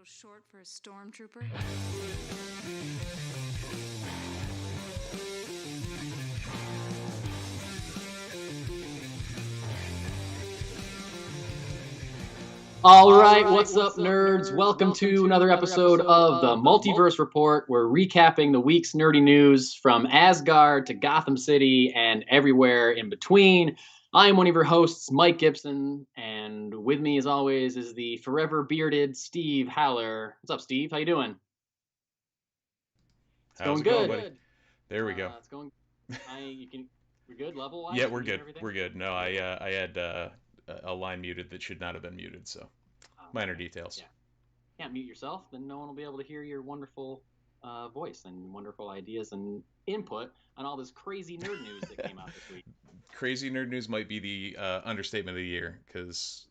short for a stormtrooper? All right, what's up, nerds? Welcome to another episode of the Multiverse Report. We're recapping the week's nerdy news from Asgard to Gotham City and everywhere in between. I am one of your hosts, Mike Gibson, and with me, as always, is the forever bearded Steve Haller. What's up, Steve? How you doing? How's it going, buddy? There we go. It's going. We're good level-wise. Yeah, we're good. We're good. No, I had a line muted that should not have been muted, so minor details. Yeah. Can't mute yourself, then no one will be able to hear your wonderful voice and wonderful ideas and input on all this crazy nerd news that came out this week. Crazy nerd news might be the understatement of the year, because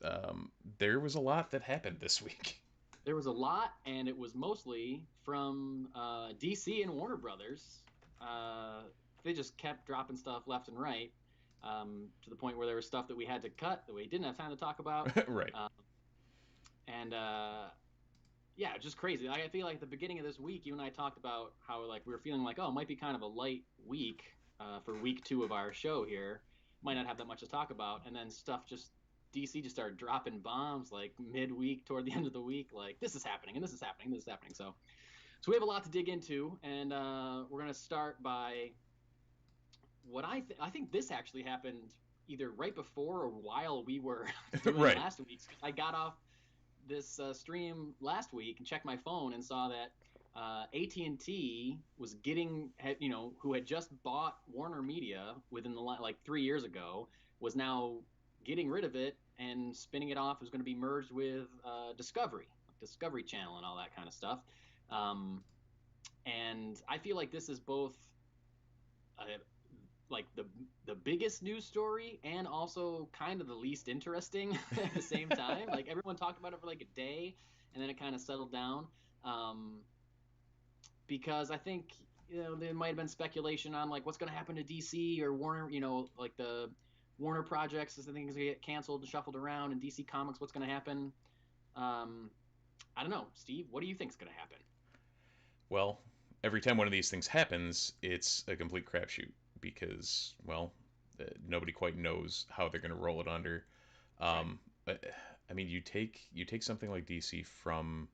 there was a lot that happened this week. There was a lot, and it was mostly from DC and Warner Brothers. They just kept dropping stuff left and right, to the point where there was stuff that we had to cut that we didn't have time to talk about. Right. Yeah, just crazy. I feel like at the beginning of this week, you and I talked about how we were feeling like, oh, it might be kind of a light week for week 2 of our show here. Might not have that much to talk about, and then DC just started dropping bombs like midweek toward the end of the week, like this is happening and this is happening, this is happening. So we have a lot to dig into, and we're gonna start by what I think this actually happened either right before or while we were doing Right. last week's. I got off this stream last week and checked my phone and saw that AT&T was who had just bought Warner Media within the 3 years ago, was now getting rid of it and spinning it off. It was going to be merged with Discovery Channel and all that kind of stuff. And I feel like this is both the biggest news story and also kind of the least interesting at the same time. Like everyone talked about it for like a day, and then it kind of settled down. Because I think there might have been speculation on like what's going to happen to DC or Warner. Like the Warner projects as things get canceled and shuffled around, and DC Comics, what's going to happen? I don't know, Steve. What do you think is going to happen? Well, every time one of these things happens, it's a complete crapshoot because, well, nobody quite knows how they're going to roll it under. But I mean, you take something like DC from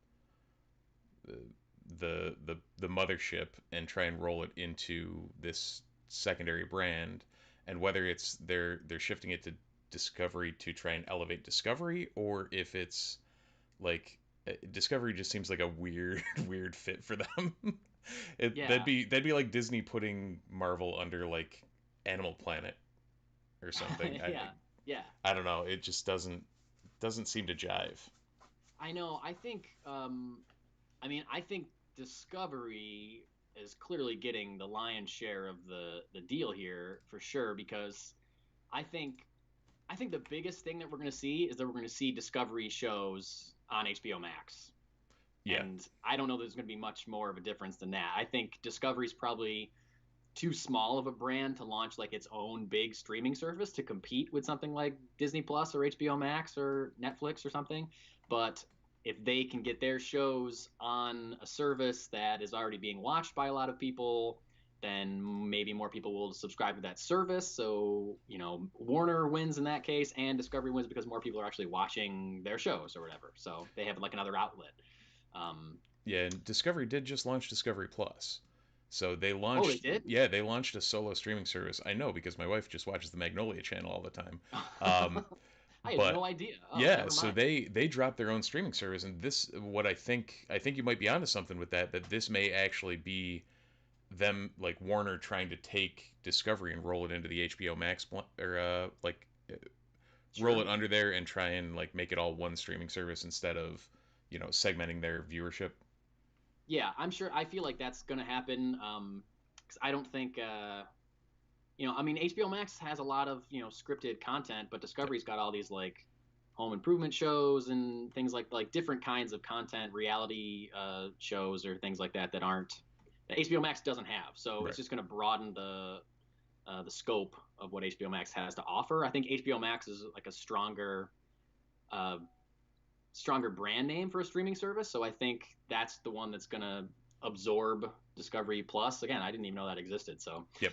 the mothership and try and roll it into this secondary brand, and whether it's they're shifting it to Discovery to try and elevate Discovery, or if it's like Discovery just seems like a weird weird fit for them. That'd be like Disney putting Marvel under like Animal Planet or something. I don't know. It just doesn't seem to jive. I know. I think Discovery is clearly getting the lion's share of the deal here for sure, because I think the biggest thing that we're going to see is that we're going to see Discovery shows on HBO Max. Yeah. And I don't know there's going to be much more of a difference than that. I think Discovery's probably too small of a brand to launch like its own big streaming service to compete with something like Disney Plus or HBO Max or Netflix or something. But if they can get their shows on a service that is already being watched by a lot of people, then maybe more people will subscribe to that service. So, Warner wins in that case, and Discovery wins because more people are actually watching their shows or whatever. So they have like another outlet. Yeah, and Discovery did just launch Discovery Plus. So they launched. Oh, they did? Yeah, they launched a solo streaming service. I know because my wife just watches the Magnolia Channel all the time. I had But no idea. Oh, yeah, never so mind. they dropped their own streaming service, and this what I think you might be onto something with that. That this may actually be them, like Warner, trying to take Discovery and roll it into the HBO Max or roll it under there and try and like make it all one streaming service instead of segmenting their viewership. Yeah, I'm sure. I feel like that's going to happen. 'Cause I don't think, HBO Max has a lot of, scripted content, but Discovery's got all these like home improvement shows and things like different kinds of content, reality shows or things like that that HBO Max doesn't have. So Right. It's just going to broaden the scope of what HBO Max has to offer. I think HBO Max is like a stronger stronger brand name for a streaming service. So I think that's the one that's going to absorb Discovery Plus. Again, I didn't even know that existed. So, Yep.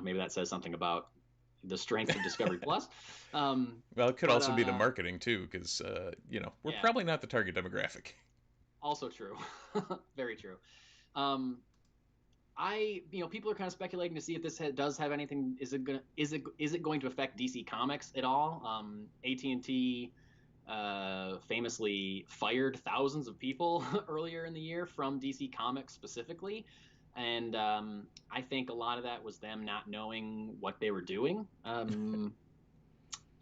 Maybe that says something about the strength of Discovery Plus. Well, it could also be the marketing too, because we're probably not the target demographic. Also true. Very true. People are kind of speculating to see if this does have anything. Is it going to affect DC Comics at all? AT&T famously fired thousands of people earlier in the year from DC Comics specifically, and I think a lot of that was them not knowing what they were doing.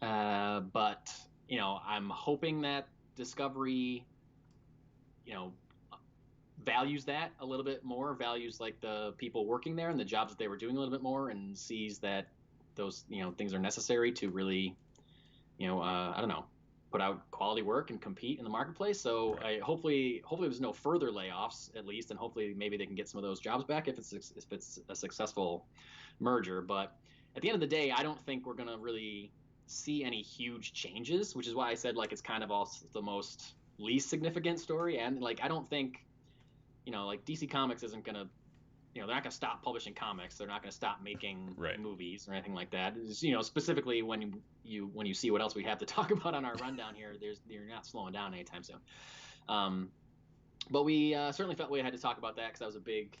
But I'm hoping that Discovery, values that a little bit more, values like the people working there and the jobs that they were doing a little bit more, and sees that those things are necessary to really I don't know, put out quality work and compete in the marketplace. So Right. hopefully there's no further layoffs at least, and hopefully maybe they can get some of those jobs back if it's a successful merger. But at the end of the day, I don't think we're gonna really see any huge changes, which is why I said like it's kind of also the most least significant story. And like I don't think like DC Comics isn't gonna, they're not gonna stop publishing comics. They're not gonna stop making Right. movies or anything like that. It's, specifically when you see what else we have to talk about on our rundown here, you're not slowing down anytime soon. But we certainly felt we had to talk about that because that was a big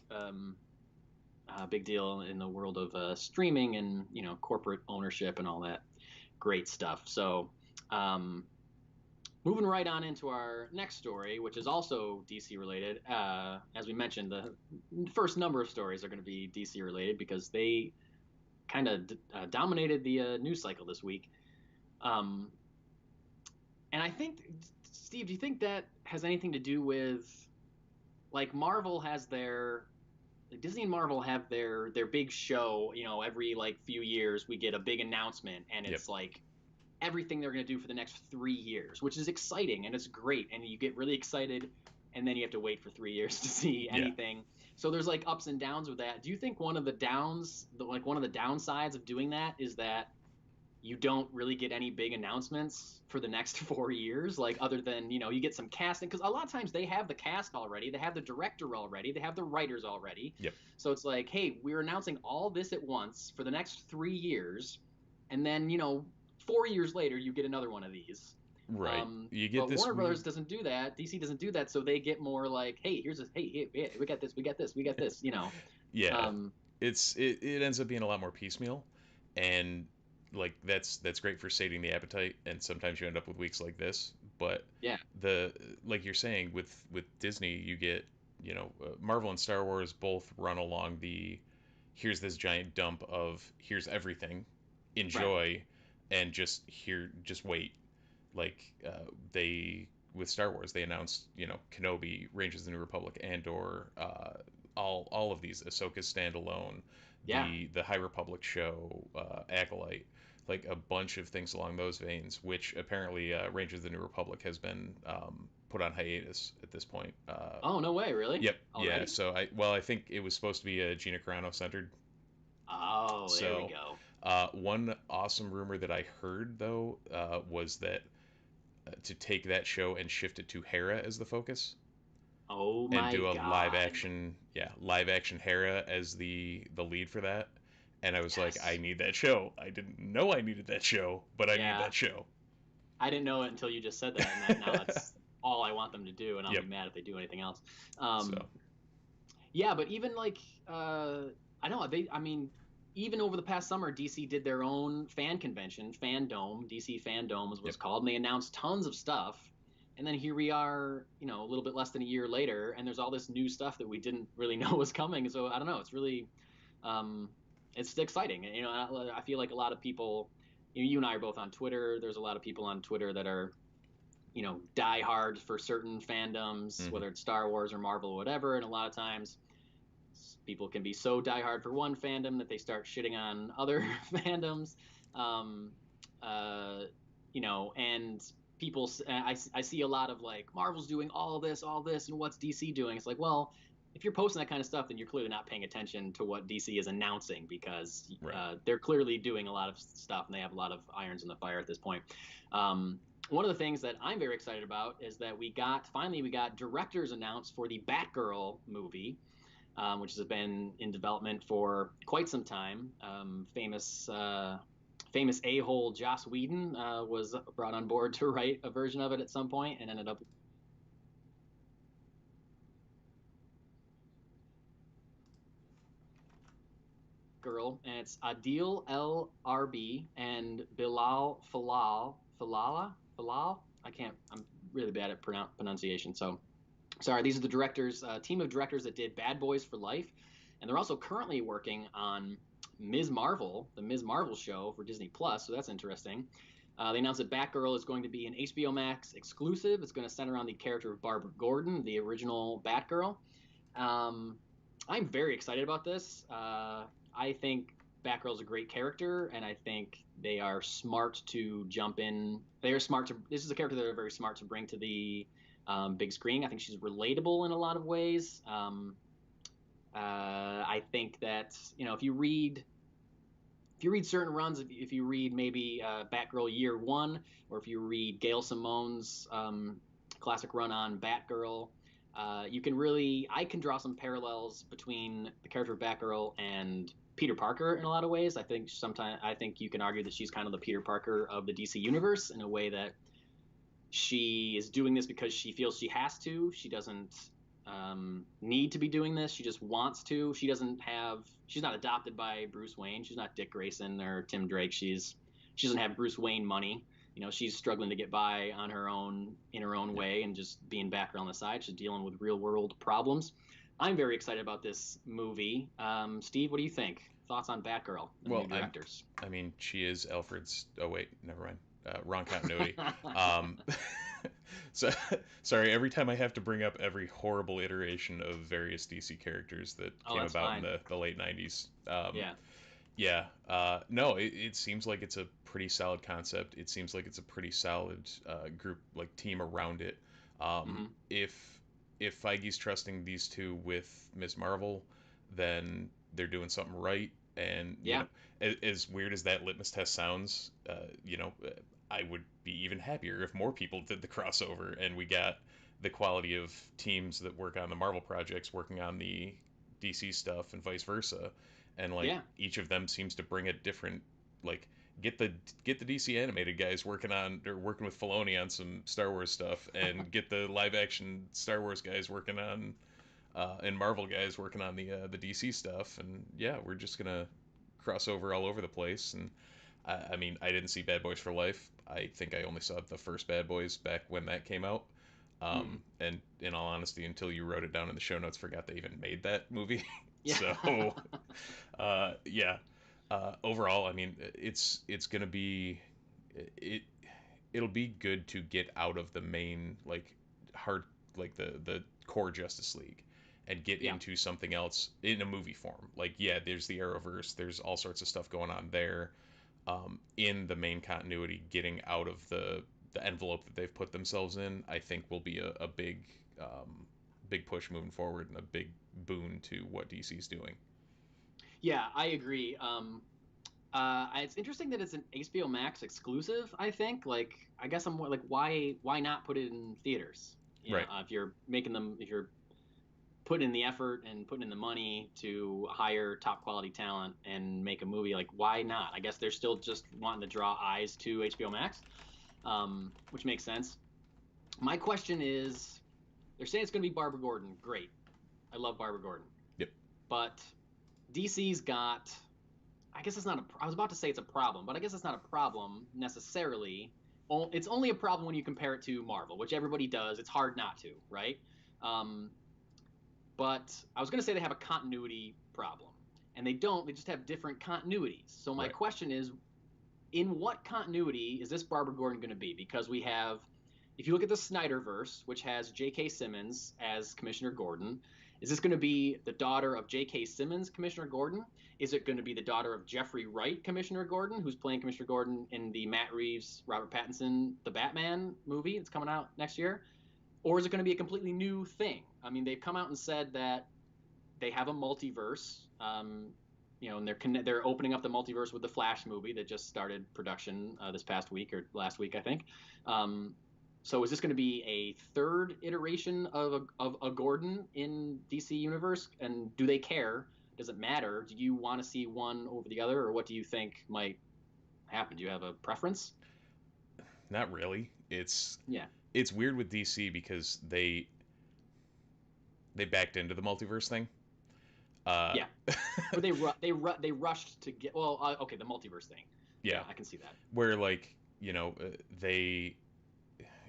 deal in the world of streaming and corporate ownership and all that great stuff. So. Moving right on into our next story, which is also DC related. As we mentioned, the first number of stories are going to be DC related because they kind of dominated the news cycle this week. And I think, Steve, do you think that has anything to do with, like, Disney and Marvel have their big show, every like few years we get a big announcement, and it's like everything they're going to do for the next 3 years, which is exciting and it's great. And you get really excited and then you have to wait for 3 years to see anything. Yeah. So there's like ups and downs with that. Do you think one of the downsides of doing that is that you don't really get any big announcements for the next 4 years, like other than, you get some casting, because a lot of times they have the cast already, they have the director already, they have the writers already. Yep. So it's like, hey, we're announcing all this at once for the next 3 years. And then, 4 years later, you get another one of these. Right. You get but this. Warner Brothers doesn't do that. DC doesn't do that. So they get more like, hey, we got this, we got this. Yeah. It ends up being a lot more piecemeal, and like that's great for sating the appetite. And sometimes you end up with weeks like this. But like you're saying with Disney, you get Marvel and Star Wars both run along the here's this giant dump of here's everything, enjoy. Right. And just wait. Like they with Star Wars, they announced Kenobi, Rangers of the New Republic, Andor, all of these, Ahsoka's standalone, the High Republic show, Acolyte, like a bunch of things along those veins. Which apparently Rangers of the New Republic has been put on hiatus at this point. Oh, no way, really? Yep. Already? Yeah. So I think it was supposed to be Gina Carano centered. Oh, so, there we go. One awesome rumor that I heard, though, was that to take that show and shift it to Hera as the focus. Oh my god! And do a live action Hera as the lead for that. And I was like, I need that show. I didn't know I needed that show, but I need that show. I didn't know it until you just said that, and now that's all I want them to do, and I'll be mad if they do anything else. Yeah, but even like I know even over the past summer, DC did their own fan convention, Fandom, DC Fandom was what it's called, and they announced tons of stuff. And then here we are, a little bit less than a year later, and there's all this new stuff that we didn't really know was coming. So I don't know, it's really, it's exciting. I feel like a lot of people, you and I are both on Twitter. There's a lot of people on Twitter that are, diehard for certain fandoms, whether it's Star Wars or Marvel or whatever. And a lot of times, people can be so diehard for one fandom that they start shitting on other fandoms, and people. I see a lot of like Marvel's doing all this, and what's DC doing? It's like, well, if you're posting that kind of stuff, then you're clearly not paying attention to what DC is announcing because they're clearly doing a lot of stuff and they have a lot of irons in the fire at this point. one of the things that I'm very excited about is that we got directors announced for the Batgirl movie, which has been in development for quite some time. Famous a-hole Joss Whedon was brought on board to write a version of it at some point and ended up girl, and it's Adil El Arbi and Bilal Falal. I'm really bad at pronunciation, so sorry. These are the directors, team of directors that did Bad Boys for Life, and they're also currently working on Ms. Marvel, the Ms. Marvel show for Disney Plus. So that's interesting. They announced that Batgirl is going to be an HBO Max exclusive. It's going to center on the character of Barbara Gordon, the original Batgirl. I'm very excited about this. I think Batgirl's a great character, and I think they are smart to jump in. They are smart to. This is a character that they're very smart to bring to the big screen. I think she's relatable in a lot of ways. I think that if you read certain runs, if you read maybe Batgirl Year One, or if you read Gail Simone's classic run on Batgirl, I can draw some parallels between the character of Batgirl and Peter Parker in a lot of ways. I think you can argue that she's kind of the Peter Parker of the DC universe in a way that she is doing this because she feels she has to. She doesn't need to be doing this. She just wants to. She's not adopted by Bruce Wayne. She's not Dick Grayson or Tim Drake. She doesn't have Bruce Wayne money. She's struggling to get by on her own in her own way and just being back on the side. She's dealing with real world problems. I'm very excited about this movie. Steve, what do you think? Thoughts on Batgirl and the new directors? I mean, she is Alfred's. Oh wait, never mind. Wrong continuity. So sorry. Every time I have to bring up every horrible iteration of various DC characters that came about fine. in the late '90s. Yeah. Yeah. No, it seems like it's a pretty solid concept. It seems like it's a pretty solid group, like team around it. Mm-hmm. If Feige's trusting these two with Ms. Marvel, then they're doing something right. And Yeah. as weird as that litmus test sounds, I would be even happier if more people did the crossover and we got the quality of teams that work on the Marvel projects working on the DC stuff and vice versa. And like each of them seems to bring a different, like, get the DC animated guys working with Filoni on some Star Wars stuff, and get the live action Star Wars guys working on and Marvel guys working on the DC stuff, and yeah, we're just gonna cross over all over the place. And I mean, I didn't see Bad Boys for Life. I think I only saw the first Bad Boys back when that came out. And in all honesty, until you wrote it down in the show notes, forgot they even made that movie. Yeah. So, yeah. Overall, I mean, it's gonna be it'll be good to get out of the main the core Justice League and get into something else in a movie form. Like, yeah, there's the Arrowverse, there's all sorts of stuff going on there. In the main continuity, getting out of the envelope that they've put themselves in, I think will be a big push moving forward and a big boon to what DC's doing. Yeah, I agree. It's interesting that it's an HBO Max exclusive. I think, like, I guess I'm like, why not put it in theaters? Right. If you're putting in the effort and putting in the money to hire top quality talent and make a movie, like, why not? I guess they're still just wanting to draw eyes to HBO Max, which makes sense. My question is, they're saying it's going to be Barbara Gordon. Great. I love Barbara Gordon. Yep. But DC's got, I guess it's not I was about to say it's a problem, but I guess it's not a problem necessarily. It's only a problem when you compare it to Marvel, which everybody does. It's hard not to, right? But I was going to say they have a continuity problem, and they don't. They just have different continuities. So my question is, in what continuity is this Barbara Gordon going to be? Because we have, if you look at the Snyderverse, which has J.K. Simmons as Commissioner Gordon, is this going to be the daughter of J.K. Simmons, Commissioner Gordon? Is it going to be the daughter of Jeffrey Wright, Commissioner Gordon, who's playing Commissioner Gordon in the Matt Reeves, Robert Pattinson, The Batman movie that's coming out next year? Or is it going to be a completely new thing? I mean, they've come out and said that they have a multiverse. and they're opening up the multiverse with the Flash movie that just started production this past week or last week, I think. So is this going to be a third iteration of a Gordon in DC Universe? And do they care? Does it matter? Do you want to see one over the other, or what do you think might happen? Do you have a preference? Not really. It's Yeah. it's weird with DC because they backed into the multiverse thing. Yeah. Or they rushed to get okay, the multiverse thing. Yeah. Yeah, I can see that. Where like, they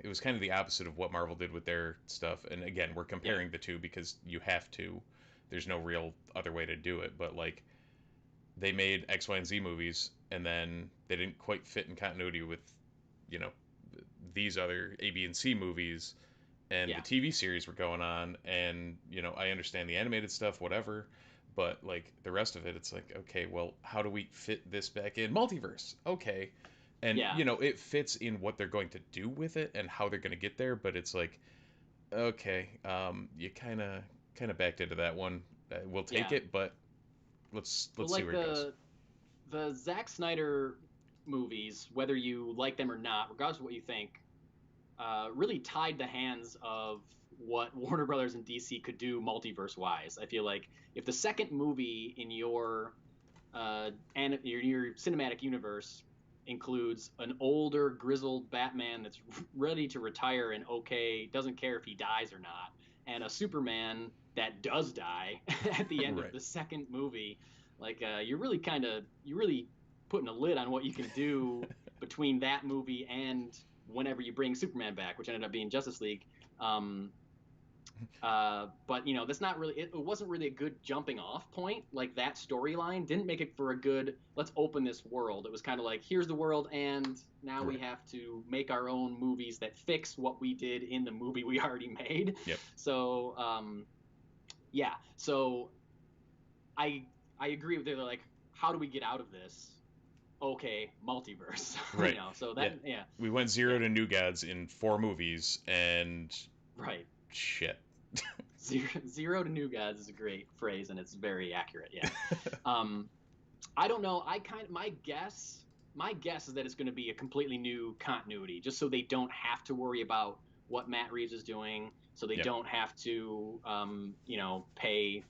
it was kind of the opposite of what Marvel did with their stuff. And again, we're comparing the two because you have to. There's no real other way to do it. But like, they made X, Y, and Z movies, and then they didn't quite fit in continuity with, you know, these other A, B, and C movies, and Yeah. the TV series were going on. And I understand the animated stuff, whatever. But like the rest of it, it's like, okay, well, how do we fit this back in multiverse? Okay, and Yeah. it fits in what they're going to do with it and how they're going to get there. But it's like, okay, you kind of backed into that one. We'll take Yeah. it, but let's But see like where it goes. the Zack Snyder movies, whether you like them or not, regardless of what you think, really tied the hands of what Warner Brothers and DC could do multiverse wise. I feel like if the second movie in your your cinematic universe includes an older, grizzled Batman that's ready to retire and okay, doesn't care if he dies or not, and a Superman that does die at the end of Right. the second movie, like you're really putting a lid on what you can do between that movie and whenever you bring Superman back, which ended up being Justice League. Um, but that's not really it wasn't really a good jumping off point. Like that storyline didn't make it for a good let's open this world. It was kind of like here's the world and now we Right. have to make our own movies that fix what we did in the movie we already made. Yep. So yeah, so I agree with it. They're like, how do we get out of this? Okay, multiverse. Right. So Yeah. that yeah. We went zero Yeah. to New Gods in 4 movies, and Right. shit. Zero to New Gods is a great phrase, and it's very accurate. Yeah. Um, I don't know. My guess is that it's going to be a completely new continuity, just so they don't have to worry about what Matt Reeves is doing, so they Yep. don't have to, pay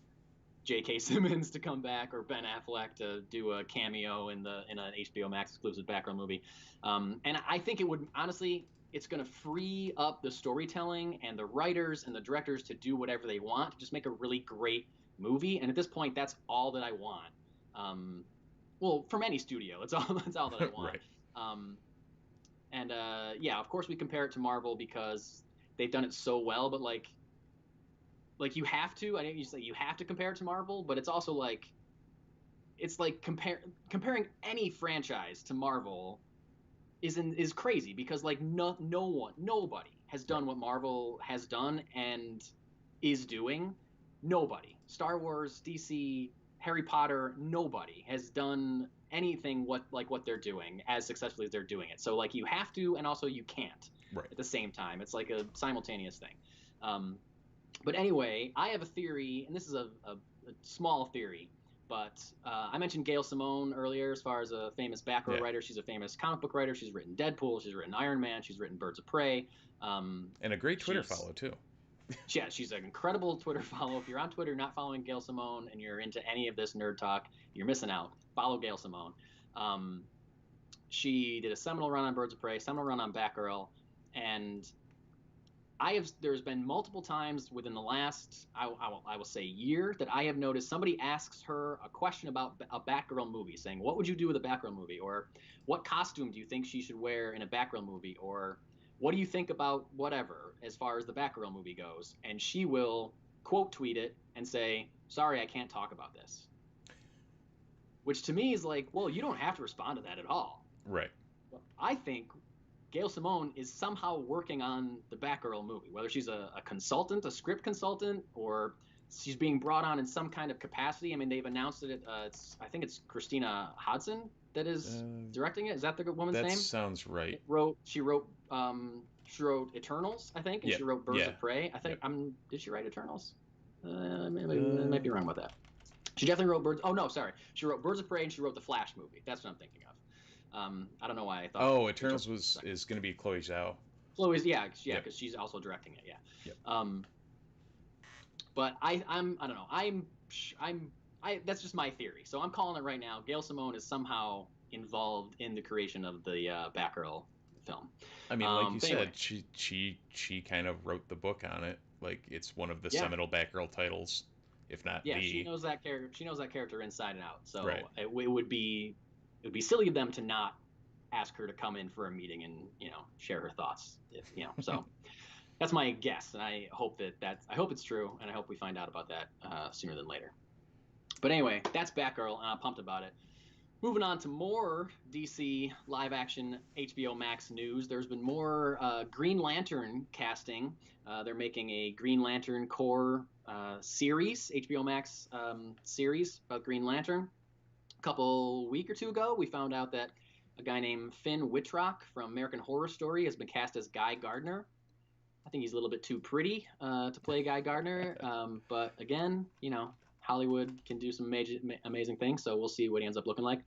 J.K. Simmons to come back or Ben Affleck to do a cameo in an HBO Max exclusive background movie. And I think it would honestly, it's going to free up the storytelling and the writers and the directors to do whatever they want to just make a really great movie. And at this point, that's all that I want. Well, from any studio, it's all that I want. Right. Um, and yeah, of course we compare it to Marvel because they've done it so well. But like you have to. I know you say you have to compare it to Marvel, but it's also like it's like comparing any franchise to Marvel is crazy because like nobody has Right. done what Marvel has done and is doing. Nobody. Star Wars, DC, Harry Potter, nobody has done anything what they're doing as successfully as they're doing it. So like you have to and also you can't Right. at the same time. It's like a simultaneous thing. Um, but anyway, I have a theory, and this is a small theory, but I mentioned Gail Simone earlier as far as a famous Batgirl Yeah. writer. She's a famous comic book writer. She's written Deadpool. She's written Iron Man. She's written Birds of Prey. And a great Twitter She's follow too. yeah, she's an incredible Twitter follow. If you're on Twitter not following Gail Simone and you're into any of this nerd talk, you're missing out. Follow Gail Simone. Um, she did a seminal run on Birds of Prey, seminal run on Batgirl, and there's been multiple times within the last I will say year that I have noticed somebody asks her a question about a Batgirl movie, saying what would you do with a Batgirl movie, or what costume do you think she should wear in a Batgirl movie, or what do you think about whatever as far as the Batgirl movie goes, and she will quote tweet it and say sorry I can't talk about this, which to me is like, well, you don't have to respond to that at all. Right. I think Gail Simone is somehow working on the Batgirl movie, whether she's a consultant, a script consultant, or she's being brought on in some kind of capacity. I mean, they've announced it. I think it's Christina Hodson that is directing it. Is that the woman's That name? sounds right. She wrote Eternals, I think, and Yeah. she wrote Birds Yeah. of Prey. I think. Yep. Did she write Eternals? I might be wrong about that. She definitely wrote Birds. Oh no, sorry. She wrote Birds of Prey and she wrote the Flash movie. That's what I'm thinking of. I don't know why I thought. Oh, Eternals is going to be Chloe Zhao. Chloe's, yeah, Yep. because she's also directing it. Yeah. Yep. But I don't know. That's just my theory. So I'm calling it right now. Gail Simone is somehow involved in the creation of the Batgirl film. I mean, like you But anyway, said, she kind of wrote the book on it. Like it's one of the yeah, seminal Batgirl titles, if not yeah, the. she knows that character. She knows that character inside and out. So Right. it would be silly of them to not ask her to come in for a meeting and share her thoughts. So that's my guess, and I hope I hope it's true, and I hope we find out about that sooner than later. But anyway, that's Batgirl, and I'm pumped about it. Moving on to more DC live action HBO Max news. There's been more Green Lantern casting. They're making a Green Lantern core series, HBO Max series about Green Lantern. A week or two ago, we found out that a guy named Finn Wittrock from American Horror Story has been cast as Guy Gardner. I think he's a little bit too pretty to play Guy Gardner, but again, Hollywood can do some amazing things, so we'll see what he ends up looking like.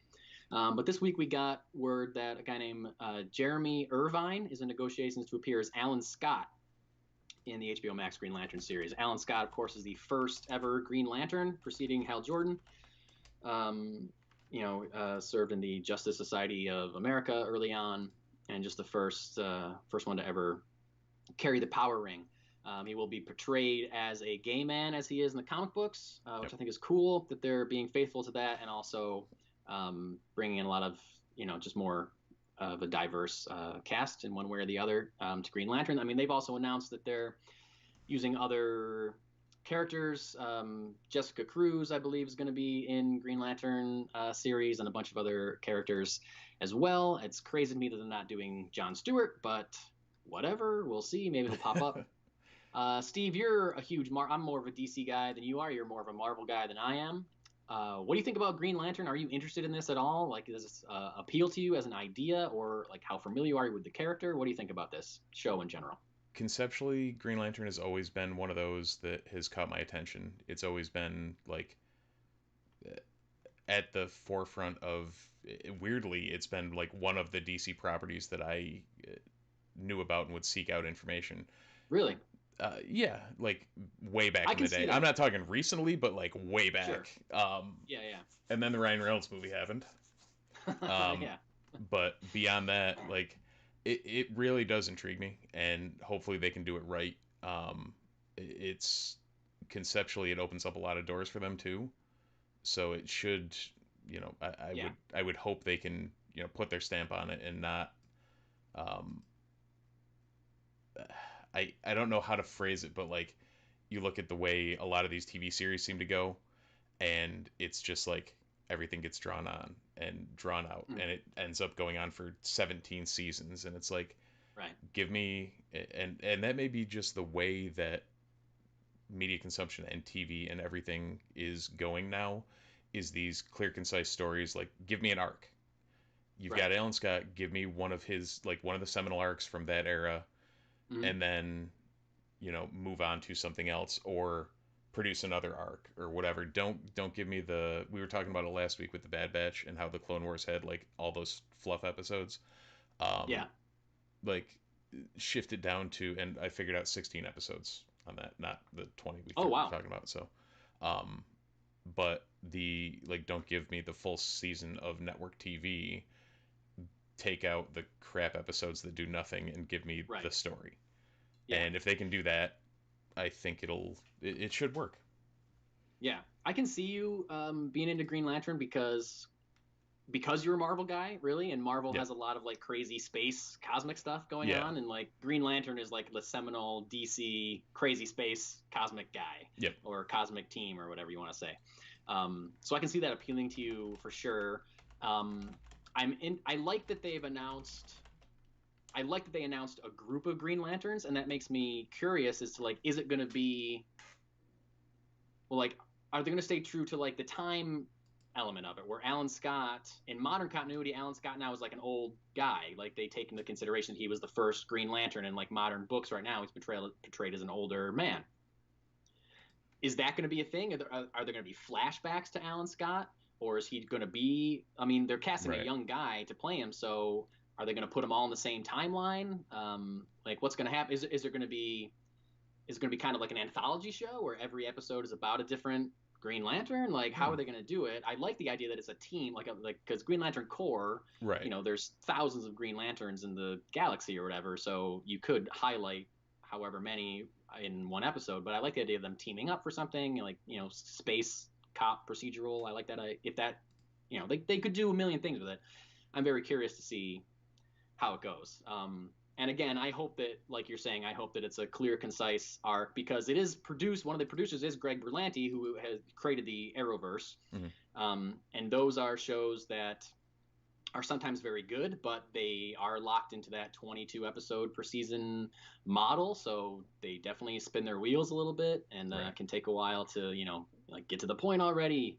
But this week we got word that a guy named Jeremy Irvine is in negotiations to appear as Alan Scott in the HBO Max Green Lantern series. Alan Scott, of course, is the first ever Green Lantern, preceding Hal Jordan. Served in the Justice Society of America early on, and just the first one to ever carry the power ring. He will be portrayed as a gay man as he is in the comic books, which I think is cool that they're being faithful to that, and also bringing in a lot of just more of a diverse cast in one way or the other to Green Lantern. I mean, they've also announced that they're using other characters. Jessica Cruz, I believe, is going to be in Green Lantern series, and a bunch of other characters as well. It's crazy to me that they're not doing Jon Stewart, but whatever, we'll see. Maybe he'll pop up. Steve, you're a huge I'm more of a DC guy than you are. You're more of a Marvel guy than I am. What do you think about Green Lantern? Are you interested in this at all? Like, does this appeal to you as an idea, or like how familiar are you with the character? What do you think about this show in general? Conceptually, Green Lantern has always been one of those that has caught my attention. It's always been like at the forefront of, weirdly, it's been like one of the DC properties that I knew about and would seek out information. Really? Yeah, like way back in the day. that. I'm not talking recently, but like way back. Sure. Yeah. And then the Ryan Reynolds movie happened. Yeah. But beyond that, like it really does intrigue me, and hopefully they can do it right. It's conceptually, it opens up a lot of doors for them too. So it should, I would hope they can, put their stamp on it and not. I don't know how to phrase it, but like you look at the way a lot of these TV series seem to go, and it's just like everything gets drawn on and drawn out, and it ends up going on for 17 seasons, and it's like, right, give me, and that may be just the way that media consumption and TV and everything is going now, is these clear, concise stories. Like, give me an arc. You've got Alan Scott, give me one of the seminal arcs from that era, and then move on to something else, or produce another arc or whatever. Don't give me we were talking about it last week with the Bad Batch and how the Clone Wars had like all those fluff episodes. Like shift it down to, and I figured out 16 episodes on that, not the 20 we were talking about. So but don't give me the full season of network TV. Take out the crap episodes that do nothing and give me the story. Yeah. And if they can do that, I think it should work. Yeah, I can see you being into Green Lantern because you're a Marvel guy, really, and Marvel has a lot of like crazy space cosmic stuff going on, and like Green Lantern is like the seminal DC crazy space cosmic guy, or cosmic team, or whatever you want to say. So I can see that appealing to you for sure. I like that they announced a group of Green Lanterns, and that makes me curious as to like, is it going to be, well, like, are they going to stay true to like the time element of it, where Alan Scott, in modern continuity, Alan Scott now is like an old guy. Like, they take into consideration that he was the first Green Lantern in like modern books. Right now he's portrayed as an older man. is that going to be a thing? Are there going to be flashbacks to Alan Scott, or is he going to be? I mean, they're casting a young guy to play him, so are they going to put them all in the same timeline? Like, what's going to happen? Is there going to be? Is it going to be kind of like an anthology show where every episode is about a different Green Lantern? Like, how are they going to do it? I like the idea that it's a team, like because Green Lantern Corps, Right. you know, there's thousands of Green Lanterns in the galaxy or whatever, so you could highlight however many in one episode. But I like the idea of them teaming up for something, like, you know, space cop procedural. I like that. If that, you know, they could do a million things with it. I'm very curious to see how it goes. And again, I hope that, like you're saying, I hope that it's a clear, concise arc, because it is produced. One of the producers is Greg Berlanti, who has created the Arrowverse. And those are shows that are sometimes very good, but they are locked into that 22 episode per season model. So they definitely spin their wheels a little bit, and can take a while to, you know, like, get to the point already.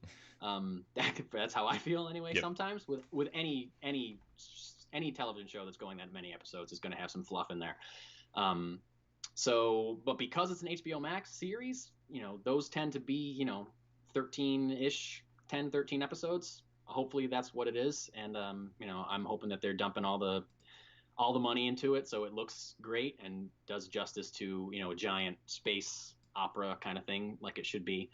That's how I feel anyway. Yep. Sometimes with any television show that's going that many episodes is going to have some fluff in there. But because it's an HBO Max series, you know, those tend to be, you know, 13-ish, 10, 13 episodes. Hopefully that's what it is. And, you know, I'm hoping that they're dumping all the money into it, so it looks great and does justice to, you know, a giant space opera kind of thing, like it should be.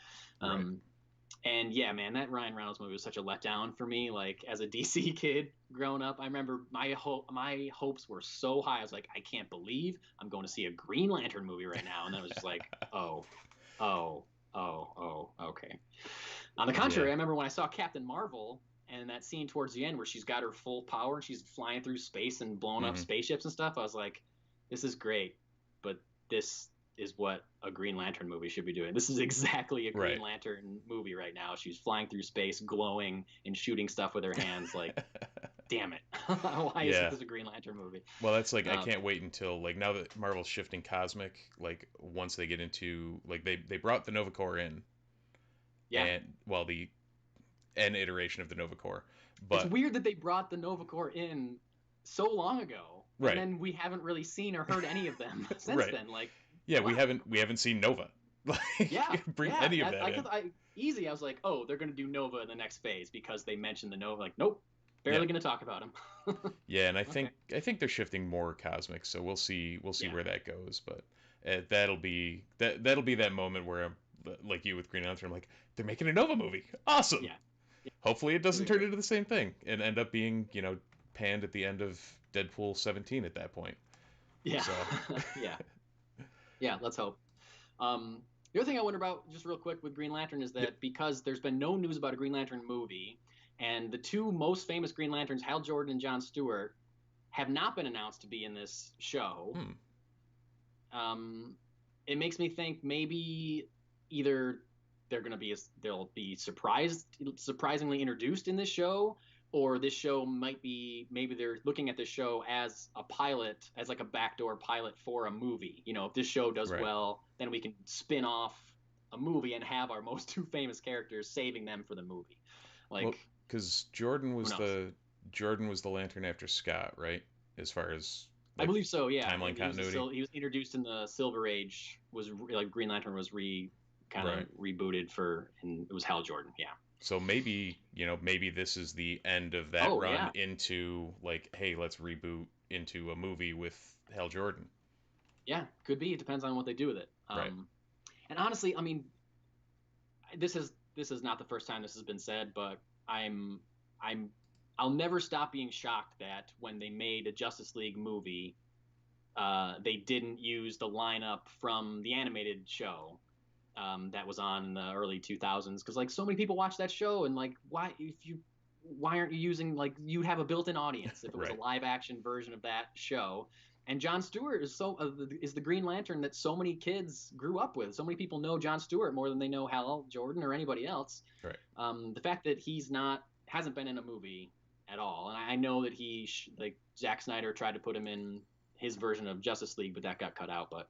And yeah, man, that Ryan Reynolds movie was such a letdown for me. Like, as a DC kid growing up, I remember my hopes were so high. I was like, I can't believe I'm going to see a Green Lantern movie right now. And then it was just like, okay. On the contrary, I remember when I saw Captain Marvel and that scene towards the end where she's got her full power and she's flying through space and blowing up spaceships and stuff. I was like, this is great, but this is what a Green Lantern movie should be doing. This is exactly a Green Lantern movie right now. She's flying through space, glowing and shooting stuff with her hands. Like, damn it. Why is this a Green Lantern movie? Well, that's like, I can't wait until, like, now that Marvel's shifting cosmic, like, once they get into, like, they brought the Nova Corps in. Yeah. And, well, the N iteration of the Nova Corps. But it's weird that they brought the Nova Corps in so long ago. And then we haven't really seen or heard any of them since then. Like, yeah, we haven't seen Nova. Like, bring any of that in. I was like, oh, they're going to do Nova in the next phase because they mentioned the Nova. Like, nope, barely going to talk about him. Yeah, and I think they're shifting more cosmic, so we'll see where that goes. But that'll be that moment where I'm like you with Green Lantern. I'm like, they're making a Nova movie. Awesome. Yeah. Hopefully, it doesn't turn into the same thing and end up being, you know, panned at the end of Deadpool 17 at that point. Yeah. So. Yeah, let's hope. The other thing I wonder about, just real quick, with Green Lantern is that because there's been no news about a Green Lantern movie, and the two most famous Green Lanterns, Hal Jordan and Jon Stewart, have not been announced to be in this show. It makes me think maybe either they'll be surprisingly introduced in this show, or this show maybe they're looking at this show as a pilot, as like a backdoor pilot for a movie. You know, if this show does well, then we can spin off a movie and have our most two famous characters, saving them for the movie. Like, because Jordan was the Lantern after Scott, right? As far as, like, I believe so. Yeah, timeline continuity. He was introduced in the Silver Age. Was like Green Lantern was rebooted and it was Hal Jordan. Yeah. So maybe this is the end of that run into, like, hey, let's reboot into a movie with Hal Jordan. Yeah, could be. It depends on what they do with it. And honestly, I mean, this is not the first time this has been said, but I'll never stop being shocked that when they made a Justice League movie, they didn't use the lineup from the animated show. That was on in the early 2000s, because, like, so many people watch that show, and, like, why aren't you using, like, you'd have a built-in audience if it was a live action version of that show. And Jon Stewart is the Green Lantern that so many kids grew up with. So many people know Jon Stewart more than they know Hal Jordan or anybody else. The fact that hasn't been in a movie at all, and I know that like Zack Snyder tried to put him in his version of Justice League, but that got cut out. But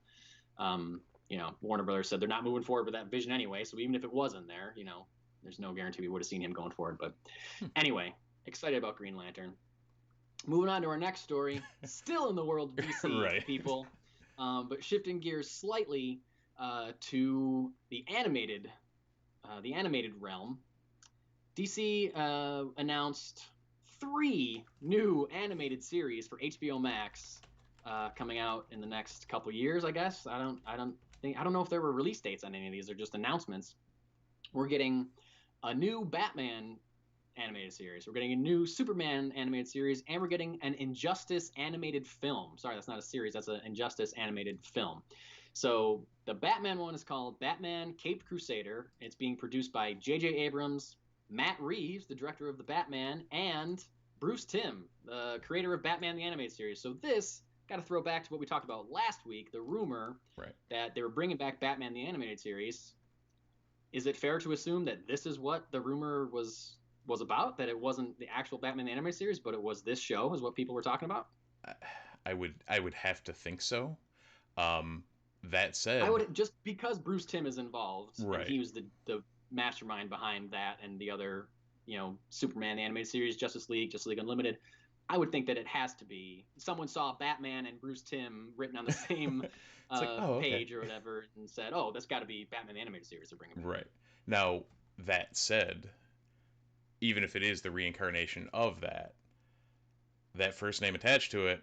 you know, Warner Brothers said they're not moving forward with that vision anyway. So even if it wasn't there, you know, there's no guarantee we would have seen him going forward. But anyway, excited about Green Lantern. Moving on to our next story, still in the world of DC, people, but shifting gears slightly. to the animated realm. DC announced 3 new animated series for HBO Max coming out in the next couple years. I guess I don't know if there were release dates on any of these. They're just announcements. We're getting a new Batman animated series. We're getting a new Superman animated series, and we're getting an Injustice animated film. Sorry, that's not a series. That's an Injustice animated film. So the Batman one is called Batman Caped Crusader. It's being produced by J.J. Abrams, Matt Reeves, the director of the Batman, and Bruce Timm, the creator of Batman the Animated Series. So this got to throw back to what we talked about last week, the rumor that they were bringing back Batman the Animated Series. Is it fair to assume that this is what the rumor was about, that it wasn't the actual Batman the Animated Series, but it was this show is what people were talking about? I would have to think so. That said, I would, just because Bruce Timm is involved, right. And he was the mastermind behind that and the other, Superman the Animated Series, Justice League Unlimited. I would think that it has to be someone saw Batman and Bruce Timm written on the same page or whatever and said, "Oh, that's got to be Batman the Animated Series to bring it back." Right. Now, that said, even if it is the reincarnation of that first name attached to it,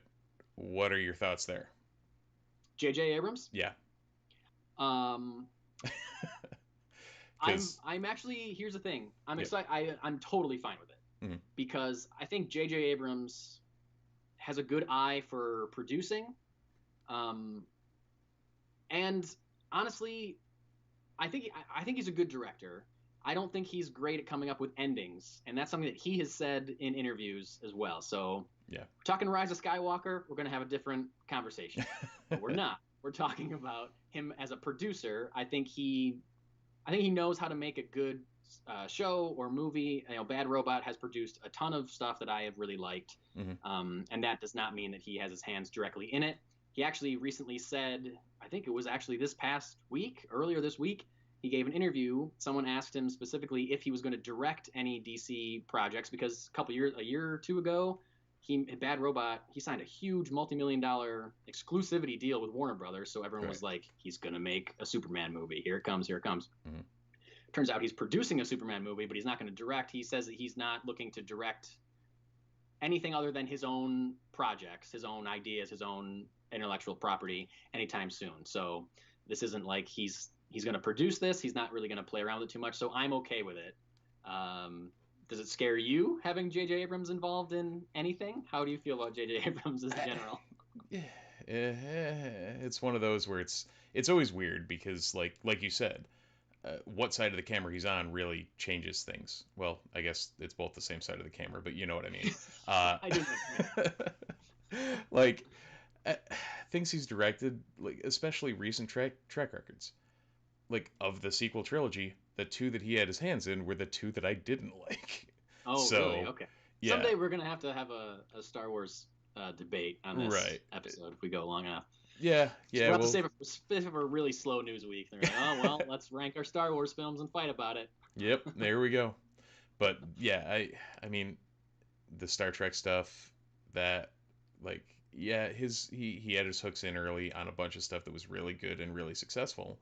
what are your thoughts there? J.J. Abrams? Yeah. I'm actually, here's the thing. I'm excited. I'm totally fine with it because I think J.J. Abrams has a good eye for producing. And honestly, I think he's a good director. I don't think he's great at coming up with endings, and that's something that he has said in interviews as well. So, we're talking Rise of Skywalker, we're going to have a different conversation. But we're not. We're talking about him as a producer. I think he knows how to make a good show or movie. Bad Robot has produced a ton of stuff that I have really liked, and that does not mean that he has his hands directly in it. He actually recently said, I think it was actually earlier this week, he gave an interview. Someone asked him specifically if he was going to direct any DC projects because a year or two ago, Bad Robot, he signed a huge multi-million-dollar exclusivity deal with Warner Brothers. So everyone was like, he's going to make a Superman movie. Here it comes. Turns out he's producing a Superman movie, but he's not going to direct. He says that he's not looking to direct anything other than his own projects, his own ideas, his own intellectual property anytime soon. So this isn't like he's going to produce this. He's not really going to play around with it too much. So I'm okay with it. Does it scare you having J.J. Abrams involved in anything? How do you feel about J.J. Abrams in general? It's one of those where it's always weird because like you said, what side of the camera he's on really changes things. Well, I guess it's both the same side of the camera, but you know what I mean. I do. Like things he's directed, like especially recent track records, like of the sequel trilogy, the 2 that he had his hands in were the 2 that I didn't like. Oh, really? Okay. Yeah. Someday we're gonna have to have a Star Wars debate on this episode if we go long enough. Yeah. We'll have to save it for a really slow news week. They're like, oh well, let's rank our Star Wars films and fight about it. Yep, there we go. But yeah, I mean, the Star Trek stuff, that like he had his hooks in early on a bunch of stuff that was really good and really successful.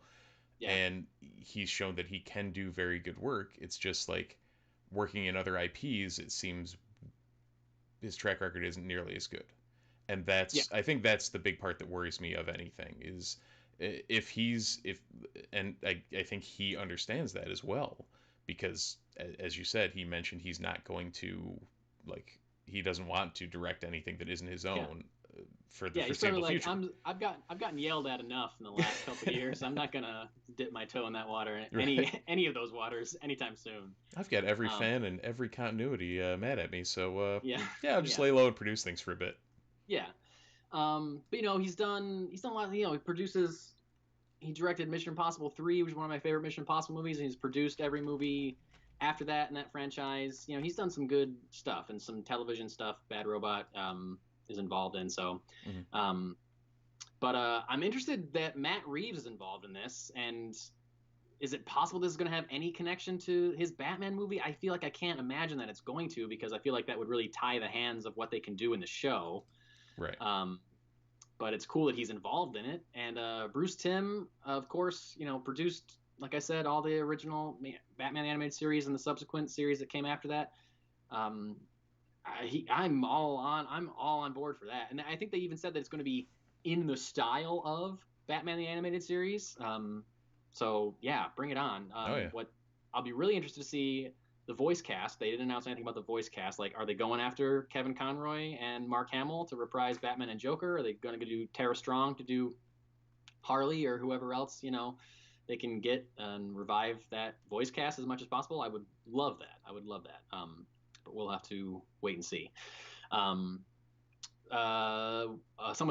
Yeah. And he's shown that he can do very good work. It's just like working in other IPs, it seems his track record isn't nearly as good. And I think that's the big part that worries me of anything is and I think he understands that as well, because as you said, he mentioned he's not going to, like, he doesn't want to direct anything that isn't his own. For the foreseeable future. I've gotten yelled at enough in the last couple of years. I'm not gonna dip my toe in that water, any of those waters, anytime soon. I've got every fan and every continuity mad at me, so I'll just lay low and produce things for a bit. Yeah, but he's done a lot. He directed Mission Impossible 3, which is one of my favorite Mission Impossible movies, and he's produced every movie after that in that franchise. He's done some good stuff and some television stuff. Bad Robot is involved in. So, but I'm interested that Matt Reeves is involved in this. And is it possible this is going to have any connection to his Batman movie? I feel like I can't imagine that it's going to, because I feel like that would really tie the hands of what they can do in the show. Right. but it's cool that he's involved in it. And Bruce Timm, of course, produced, like I said, all the original Batman the Animated Series and the subsequent series that came after that. I'm all on board for that. And I think they even said that it's going to be in the style of Batman the Animated Series. So yeah, bring it on. Oh yeah. What I'll be really interested to see the voice cast. They didn't announce anything about the voice cast. Like, are they going after Kevin Conroy and Mark Hamill to reprise Batman and Joker? Are they going to do Tara Strong to do Harley or whoever else, they can get and revive that voice cast as much as possible? I would love that. But we'll have to wait and see. Someone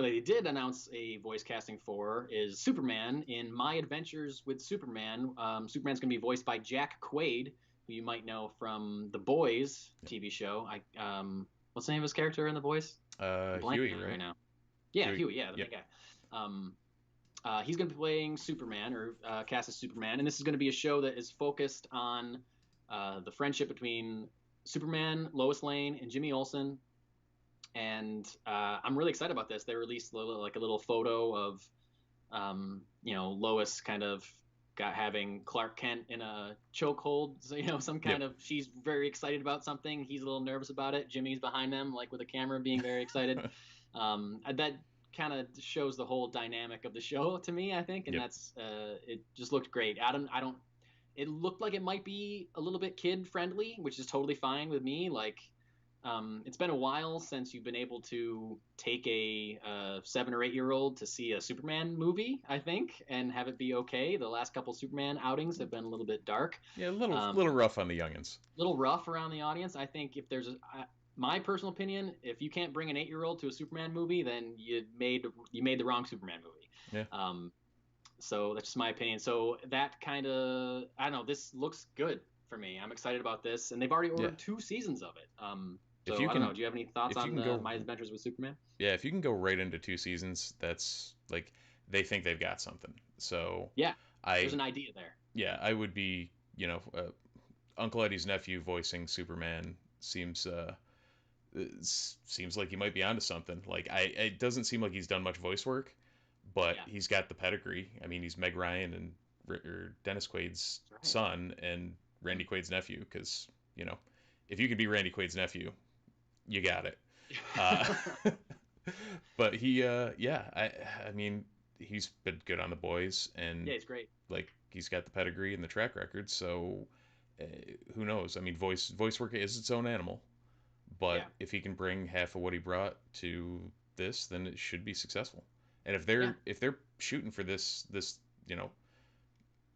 that they did announce a voice casting for is Superman in My Adventures with Superman. Superman's going to be voiced by Jack Quaid, who you might know from The Boys TV show. What's the name of his character in The Boys? Huey, right now. Yeah, Huey. Yeah. The big guy. He's going to be playing Superman, or cast as Superman, and this is going to be a show that is focused on the friendship between Superman, Lois Lane, and Jimmy Olsen. And I'm really excited about this. They released a little photo of, Lois kind of having Clark Kent in a chokehold. So, some kind of, she's very excited about something. He's a little nervous about it. Jimmy's behind them, like with a camera, being very excited. That kind of shows the whole dynamic of the show to me, I think. And that's, it just looked great. It looked like it might be a little bit kid friendly, which is totally fine with me. Like, it's been a while since you've been able to take a 7 or 8 year old to see a Superman movie, I think, and have it be okay. The last couple Superman outings have been a little bit dark. Yeah, a little rough on the youngins. A little rough around the audience. I think if there's my personal opinion, if you can't bring an 8-year-old to a Superman movie, then you made the wrong Superman movie. Yeah. So that's just my opinion. So that kind of, I don't know, this looks good for me. I'm excited about this, and they've already ordered 2 seasons of it. So I don't know. Do you have any thoughts on My Adventures with Superman? Yeah, if you can go right into 2 seasons, that's like, they think they've got something. So yeah, there's an idea there. Yeah, I would be, Uncle Eddie's nephew voicing Superman seems like he might be onto something. Like, it doesn't seem like he's done much voice work, but he's got the pedigree. I mean, he's Meg Ryan and or Dennis Quaid's son and Randy Quaid's nephew. Because if you could be Randy Quaid's nephew, you got it. But he, I mean, he's been good on The Boys, and yeah, he's great. Like, he's got the pedigree and the track record. So who knows? I mean, voice work is its own animal. But if he can bring half of what he brought to this, then it should be successful. And if they're shooting for this,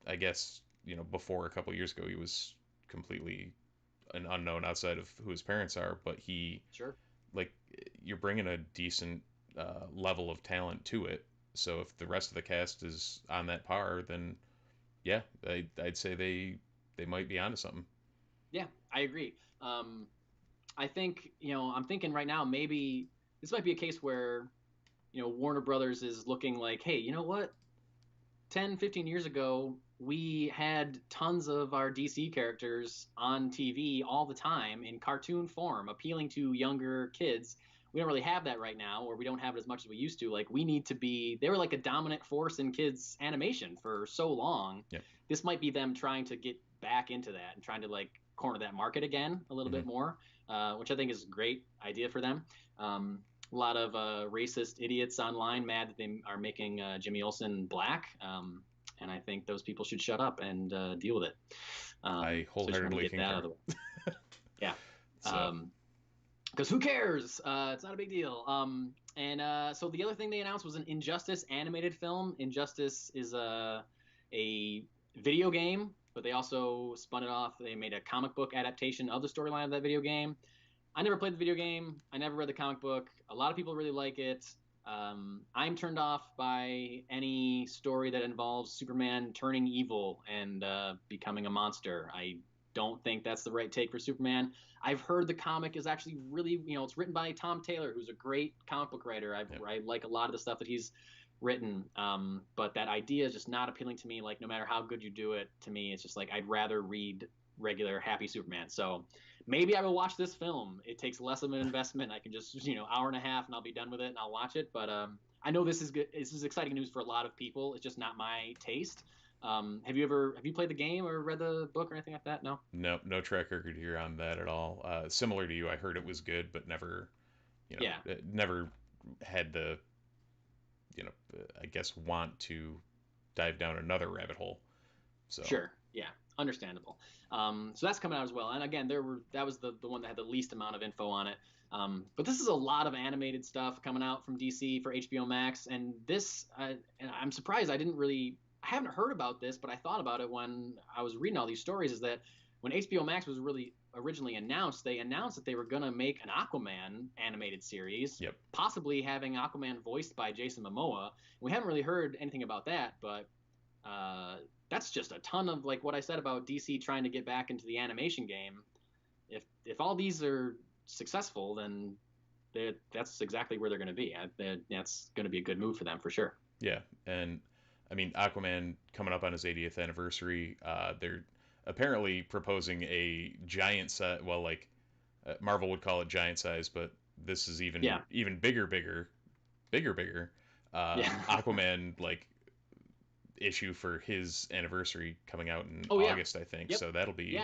I guess, before a couple years ago, he was completely an unknown outside of who his parents are, but like, you're bringing a decent level of talent to it. So if the rest of the cast is on that par, then yeah, I'd say they might be onto something. Yeah, I agree. I think, I'm thinking right now, maybe this might be a case where, Warner Brothers is looking like, hey, you know what? 10, 15 years ago, we had tons of our DC characters on TV all the time in cartoon form, appealing to younger kids. We don't really have that right now, or we don't have it as much as we used to. Like, we need to be, they were like a dominant force in kids animation for so long. Yep. This might be them trying to get back into that and trying to, like, corner that market again a little bit more, which I think is a great idea for them. A lot of racist idiots online mad that they are making Jimmy Olsen black, and I think those people should shut up and deal with it. I wholeheartedly concur. Yeah. Because who cares? It's not a big deal. So the other thing they announced was an Injustice animated film. Injustice is a video game, but they also spun it off. They made a comic book adaptation of the storyline of that video game. I never played the video game. I never read the comic book. A lot of people really like it. I'm turned off by any story that involves Superman turning evil and becoming a monster. I don't think that's the right take for Superman. I've heard the comic is actually really, it's written by Tom Taylor, who's a great comic book writer. I like a lot of the stuff that he's written, but that idea is just not appealing to me. Like, no matter how good you do it, to me, it's just like, I'd rather read regular happy Superman. So maybe I will watch this film. It takes less of an investment. I can just, hour and a half and I'll be done with it and I'll watch it. But I know this is good. This is exciting news for a lot of people. It's just not my taste. Have you played the game or read the book or anything like that? No. No track record here on that at all. Similar to you, I heard it was good, but never, Yeah. never had the, I guess want to dive down another rabbit hole. So Sure. Yeah. Understandable. So that's coming out as well. And again, that was the one that had the least amount of info on it. But this is a lot of animated stuff coming out from DC for HBO Max, and and I'm surprised I haven't heard about this, but I thought about it when I was reading all these stories. Is that when HBO Max was really originally announced, they announced that they were going to make an Aquaman animated series, Yep. possibly having Aquaman voiced by Jason Momoa. We haven't really heard anything about that, but that's just a ton of like what I said about DC trying to get back into the animation game. If all these are successful, then that's exactly where they're going to be. That's going to be a good move for them for sure. Yeah, and I mean Aquaman coming up on his 80th anniversary. They're apparently proposing a giant size. Well, like Marvel would call it giant size, but this is even bigger. Yeah. Aquaman like issue for his anniversary coming out in Oh, yeah. August, I think. Yep. So that'll be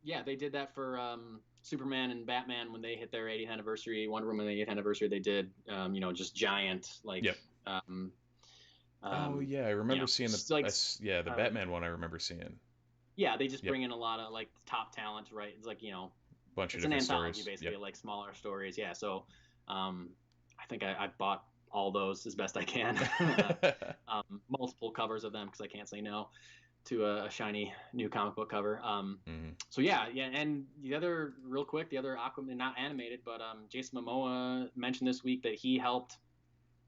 Yeah, they did that for Superman and Batman when they hit their 80th anniversary. Wonder Woman 80th anniversary, they did just giant like. Yep. Oh yeah, I remember seeing the Batman one. I remember seeing. Yeah, they just Yep. bring in a lot of like top talent, right? It's like Bunch of it's an different anthology stories. basically, Yep. like smaller stories. Yeah, so I think I bought all those as best I can. Multiple covers of them because I can't say no to a shiny new comic book cover. So yeah, and the other Aquaman, not animated, but Jason Momoa mentioned this week that he helped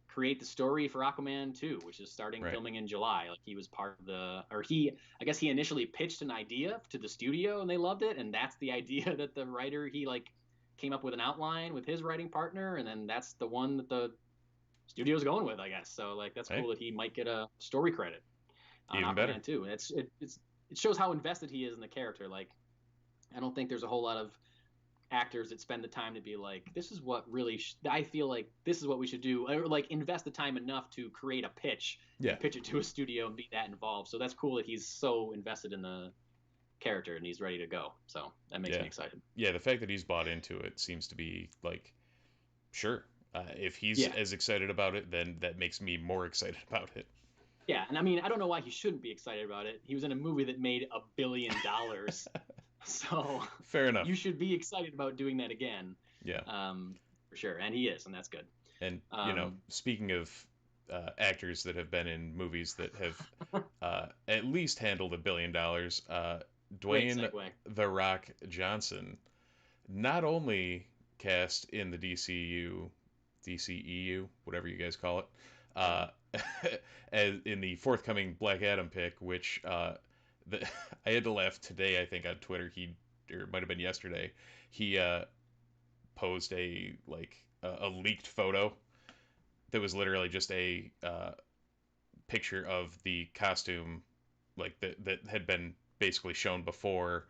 create the story for Aquaman 2, which is starting Right. filming in July. Like he was part of I guess he initially pitched an idea to the studio and they loved it, and that's the idea that the writer he like came up with an outline with his writing partner, and then that's the one that the studio's going with, I guess. So like that's cool that he might get a story credit on Even Aquaman better. 2. And it shows how invested he is in the character. Like I don't think there's a whole lot of actors that spend the time to be like, this is what really I feel like this is what we should do, or like invest the time enough to create a pitch, Yeah. pitch it to a studio and be that involved. So that's cool that he's so invested in the character and he's ready to go. So that makes me excited. Yeah, the fact that he's bought into it seems to be like, sure. If he's as excited about it, then that makes me more excited about it. Yeah, and I mean, I don't know why he shouldn't be excited about it. He was in a movie that made $1 billion. So fair enough. You should be excited about doing that again. Yeah. For sure, and he is, and that's good. And speaking of actors that have been in movies that have at least handled $1 billion, Dwayne "The Rock" Johnson, not only cast in the DCEU, whatever you guys call it, as in the forthcoming Black Adam pick, which I had to laugh today. I think on Twitter, or it might have been yesterday, he posed a leaked photo that was literally just a picture of the costume, like that had been basically shown before,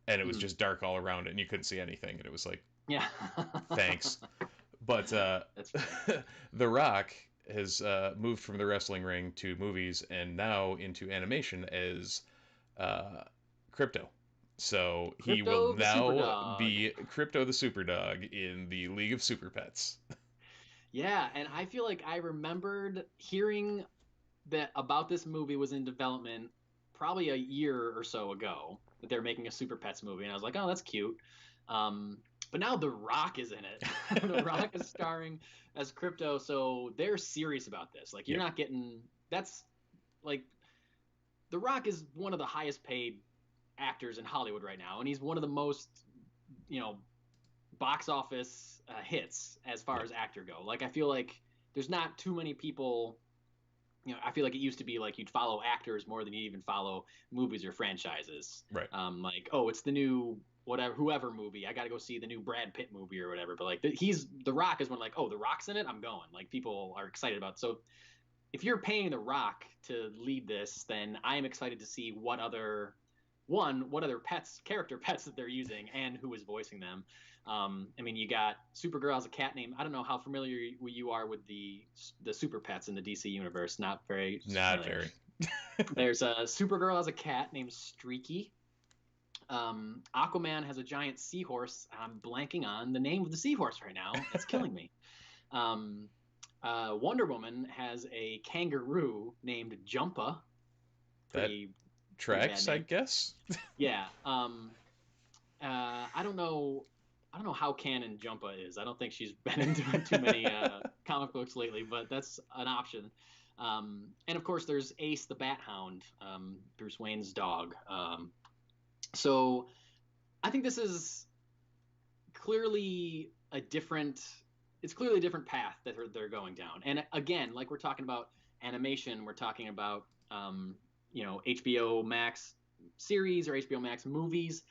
and it was just dark all around it, and you couldn't see anything, and it was like, yeah, thanks. But The Rock has moved from the wrestling ring to movies and now into animation as Crypto. So he will now be Crypto the Superdog in the League of Super Pets. Yeah, and I feel like I remembered hearing that about this movie was in development probably a year or so ago, that they're making a Super Pets movie, and I was like, oh, that's cute. But now The Rock is in it. The Rock is starring as Crypto, so they're serious about this. Like, you're not getting... That's, like... The Rock is one of the highest paid actors in Hollywood right now, and he's one of the most, box office hits as far as actor go. Like, I feel like there's not too many people... I feel like it used to be like you'd follow actors more than you even follow movies or franchises. Right. Like, oh, it's the new... whoever movie, I gotta go see the new Brad Pitt movie or whatever. But like The Rock is one, like, oh, The Rock's in it, I'm going. Like, people are excited about it. So if you're paying The Rock to lead this, then I am excited to see what other one, what other character pets that they're using, and who is voicing them. I mean, you got Supergirl as a cat name. I don't know how familiar you are with the super pets in the DC universe. Not very Not familiar. very. There's a Supergirl as a cat named Streaky. Aquaman has a giant seahorse. I'm blanking on the name of the seahorse right now. It's killing me. Wonder Woman has a kangaroo named Jumpa. Pretty tracks, bad I name. guess. Yeah. I don't know. I don't know how canon Jumpa is. I don't think she's been into too many comic books lately, but that's an option. And of course, there's Ace the Bat Hound, Bruce Wayne's dog. So I think this is clearly a different. It's clearly a different path that they're going down. And again, like we're talking about animation, we're talking about HBO Max series or HBO Max movies.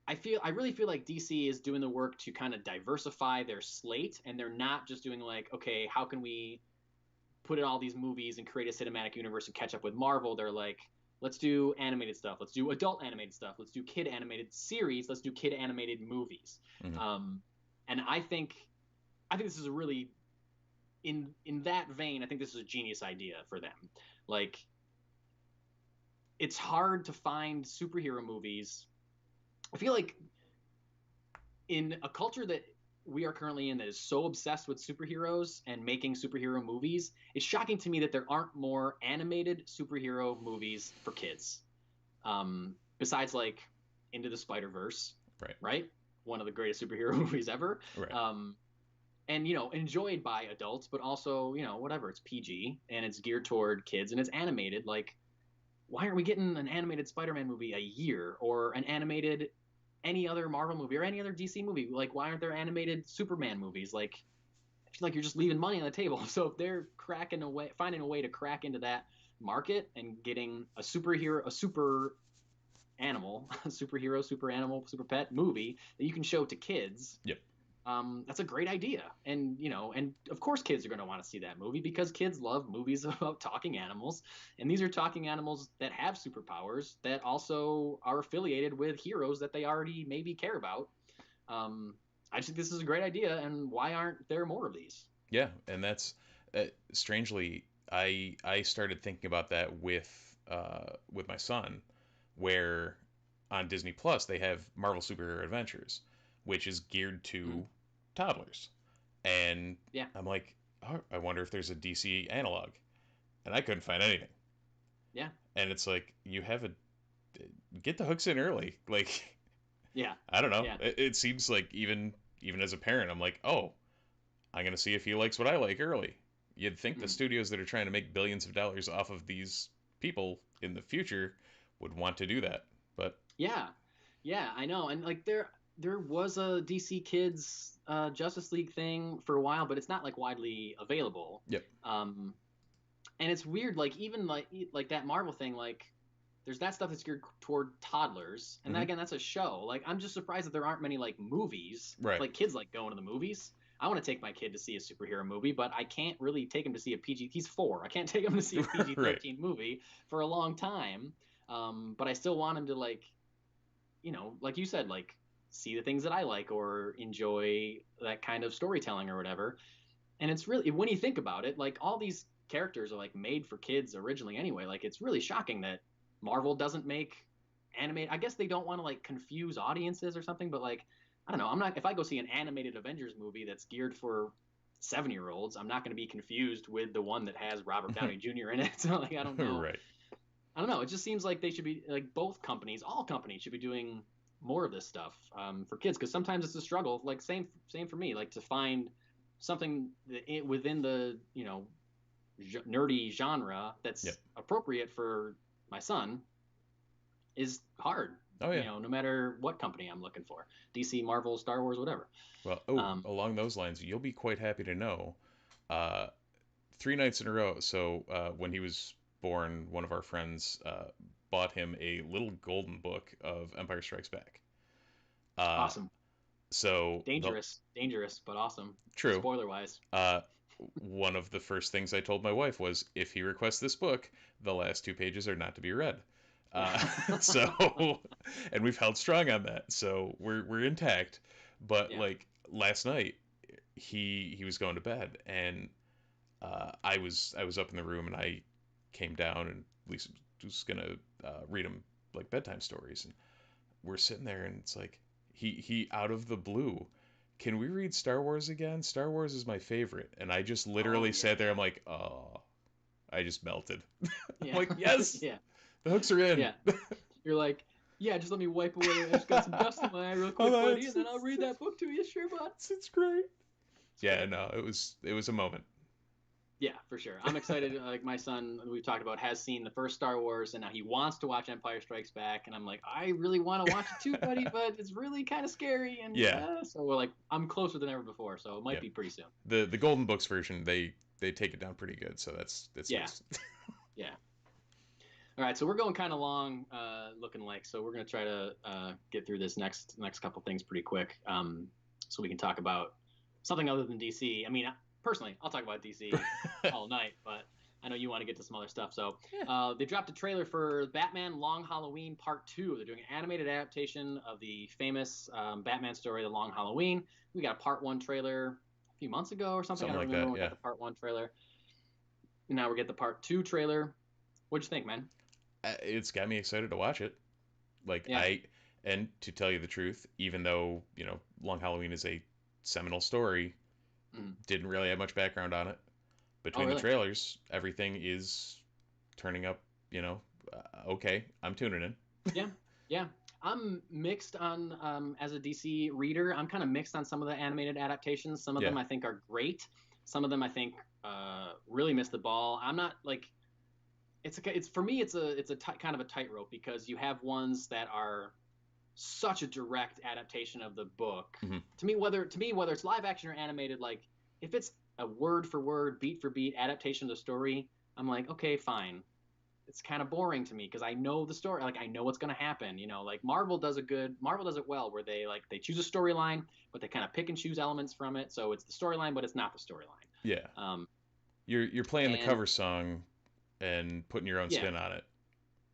I really feel like DC is doing the work to kind of diversify their slate, and they're not just doing like, okay, how can we put in all these movies and create a cinematic universe and catch up with Marvel? They're like, let's do animated stuff, let's do adult animated stuff, let's do kid animated series, let's do kid animated movies. Mm-hmm. And I think this is a really in that vein. I think this is a genius idea for them. Like, it's hard to find superhero movies. I feel like in a culture that we are currently in that is so obsessed with superheroes and making superhero movies, it's shocking to me that there aren't more animated superhero movies for kids. Besides like Into the Spider-Verse, right? One of the greatest superhero movies ever. Right. And, enjoyed by adults, but also, whatever, it's PG and it's geared toward kids and it's animated. Like, why aren't we getting an animated Spider-Man movie a year, or an animated any other Marvel movie or any other DC movie? Like, why aren't there animated Superman movies? Like, I feel like you're just leaving money on the table. So if they're finding a way to crack into that market and getting a superhero, a super animal, a superhero, super animal, super pet movie that you can show to kids. Yep. That's a great idea. And, and of course kids are going to want to see that movie because kids love movies about talking animals. And these are talking animals that have superpowers that also are affiliated with heroes that they already maybe care about. I just think this is a great idea. And why aren't there more of these? Yeah. And that's strangely, I started thinking about that with my son, where on Disney Plus they have Marvel Superhero Adventures, which is geared to toddlers. And yeah, I'm like, oh, I wonder if there's a DC analog. And I couldn't find anything. Yeah. And it's like, you have get the hooks in early. Like, yeah, I don't know. Yeah. It seems like even as a parent, I'm like, oh, I'm going to see if he likes what I like early. You'd think the studios that are trying to make billions of dollars off of these people in the future would want to do that. But yeah, I know. And like there was a DC Kids Justice League thing for a while, but it's not like widely available. Yep. And it's weird, like even like that Marvel thing, like there's that stuff that's geared toward toddlers, and then again that's a show. Like, I'm just surprised that there aren't many like movies. Right. Like, kids like going to the movies. I want to take my kid to see a superhero movie, but I can't really take him to see a PG. He's 4. I can't take him to see a PG-13 right. movie for a long time. But I still want him to, like, like you said, like, see the things that I like or enjoy that kind of storytelling or whatever. And it's really, when you think about it, like, all these characters are like made for kids originally anyway. Like, it's really shocking that Marvel doesn't make animated. I guess they don't want to like confuse audiences or something, but like, I don't know. If I go see an animated Avengers movie that's geared for 7-year-olds, I'm not going to be confused with the one that has Robert Downey Jr. in it. So like, I don't know. Right. I don't know. It just seems like they should be like, all companies should be doing more of this stuff for kids, because sometimes it's a struggle. Like, same for me. Like, to find something within the nerdy genre that's appropriate for my son is hard. Oh yeah. No matter what company I'm looking for, DC, Marvel, Star Wars, whatever. Well, along those lines, you'll be quite happy to know, 3 nights in a row. So when he was born, one of our friends bought him a little golden book of Empire Strikes Back. Awesome. So dangerous, but awesome. True. Spoiler wise. One of the first things I told my wife was, if he requests this book, the last 2 pages are not to be read. So, and we've held strong on that, so we're intact. But Yeah. like last night, he was going to bed, and I was up in the room, and I came down, and Lisa was gonna read him like bedtime stories, and we're sitting there, and it's like he out of the blue, can we read Star Wars again? Star Wars is my favorite, and I just Oh literally sat yeah. there. I'm like, oh, I just melted. I'm Yeah. like, yes, Yeah. the hooks are in. Yeah. You're like, yeah, just let me wipe away. I just got some dust in my eye real quick, Oh, buddy, and then I'll read that book to you. Sure, bud. it's great. It's Yeah, great. no, it was a moment. Yeah, for sure. I'm excited. Like my son, we've talked about, has seen the first Star Wars, and now he wants to watch Empire Strikes Back. And I'm like, I really want to watch it too, buddy, but it's really kind of scary. And Yeah, so we're like, I'm closer than ever before, so it might yeah. be pretty soon. The Golden Books version, they take it down pretty good, so that's Yeah, nice. yeah. All right, so we're going kind of long, looking like. So we're gonna try to get through this next couple things pretty quick, so we can talk about something other than DC. I mean, personally, I'll talk about DC all night, but I know you want to get to some other stuff. So Yeah. they dropped a trailer for Batman Long Halloween Part 2. They're doing an animated adaptation of the famous Batman story, The Long Halloween. We got a Part 1 trailer a few months ago or something. I Something don't like remember that. when we got Yeah. the Part 1 trailer. And now we get the Part 2 trailer. What'd you think, man? It's got me excited to watch it. Like Yeah. and to tell you the truth, even though Long Halloween is a seminal story, Mm. didn't really have much background on it. Oh, Between the really? trailers, everything is turning up. Okay, I'm tuning in. Yeah. Yeah. I'm mixed on, as a DC reader, I'm kind of mixed on some of the animated adaptations. Some of Yeah. them I think are great. Some of them I think really miss the ball. I'm not like, it's for me, it's a kind of a tightrope because you have ones that are such a direct adaptation of the book. Hmm. Whether it's live action or animated, like if it's a word for word, beat for beat adaptation of the story, I'm like, okay, fine. It's kind of boring to me because I know the story, like I know what's going to happen. Like Marvel does it well, where they choose a storyline, but they kind of pick and choose elements from it. So it's the storyline, but it's not the storyline. Yeah. Um, You're playing the and cover song and putting your own yeah, spin on it.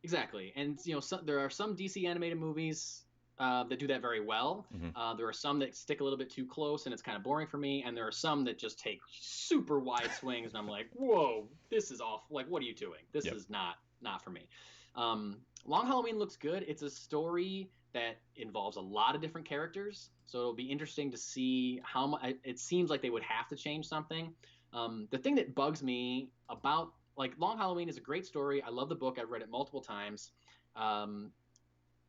exactly. And there are some DC animated movies that do that very well. Hmm. There are some that stick a little bit too close, and it's kind of boring for me. And there are some that just take super wide swings, and I'm like, whoa, this is off. Like, what are you doing? This Yep. is not for me. Long Halloween looks good. It's a story that involves a lot of different characters, so it'll be interesting to see how much. It seems like they would have to change something. The thing that bugs me about like Long Halloween is a great story. I love the book. I've read it multiple times. Um,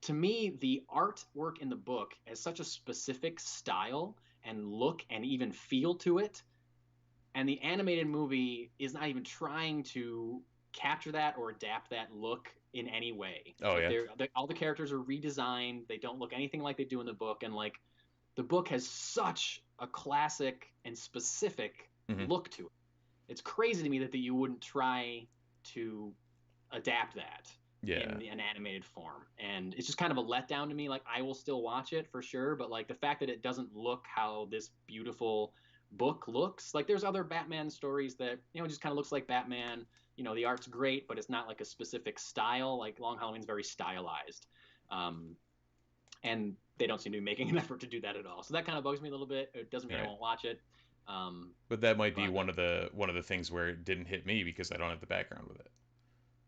to me, the artwork in the book has such a specific style and look and even feel to it. And the animated movie is not even trying to capture that or adapt that look in any way. Oh Like yeah. all the characters are redesigned. They don't look anything like they do in the book. And like the book has such a classic and specific Hmm. look to it. It's crazy to me that you wouldn't try to adapt that Yeah. in an animated form, and it's just kind of a letdown to me. Like I will still watch it for sure, but like the fact that it doesn't look how this beautiful book looks. Like there's other Batman stories that just kind of looks like Batman. The art's great, but it's not like a specific style. Like Long Halloween's very stylized, um, and they don't seem to be making an effort to do that at all. So that kind of bugs me a little bit. It doesn't mean I Right. won't watch it. Um, But that might be but one of the things where it didn't hit me because I don't have the background with it.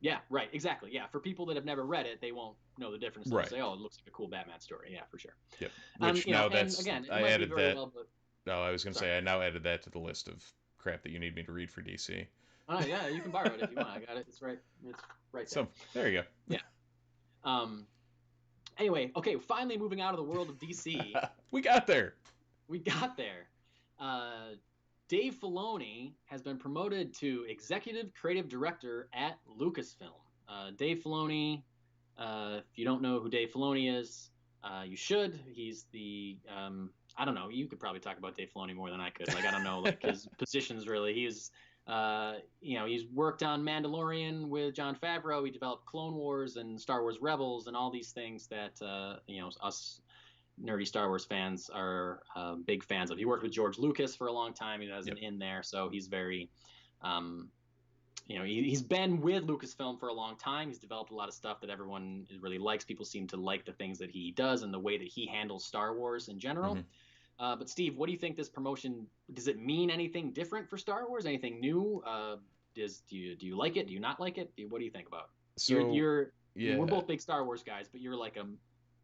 Yeah, right, exactly. Yeah, for people that have never read it, they won't know the difference. They'll Right. say, "Oh, it looks like a cool Batman story." Yeah, for sure. Yep. Which now And that's again, it I might be added very that. well, but No, I was gonna sorry. say I now added that to the list of crap that you need me to read for DC. Oh, yeah, you can borrow it if you want. I got it. It's right. It's right there. So there you Yeah. Um. Anyway, okay. Finally, moving out of the world of DC, go. We got there. we got there. Dave Filoni has been promoted to executive creative director at Lucasfilm. Dave Filoni, if you don't know who Dave Filoni is, you should. He's the I don't know. You could probably talk about Dave Filoni more than I could. Like I don't know like his positions really. He's worked on Mandalorian with Jon Favreau. He developed Clone Wars and Star Wars Rebels and all these things that us nerdy Star Wars fans are big fans of. He worked with George Lucas for a long time. He has an Yep. in there, so he's very, um, he's been with Lucasfilm for a long time. He's developed a lot of stuff that everyone really likes. People seem to like the things that he does and the way that he handles Star Wars in general. Mm-hmm. But Steve, what do you think this promotion, does it mean anything different for Star Wars? Anything new? Do you like it? Do you not like it? What do you think about it? So I mean, we're yeah, both big Star Wars guys, but you're like a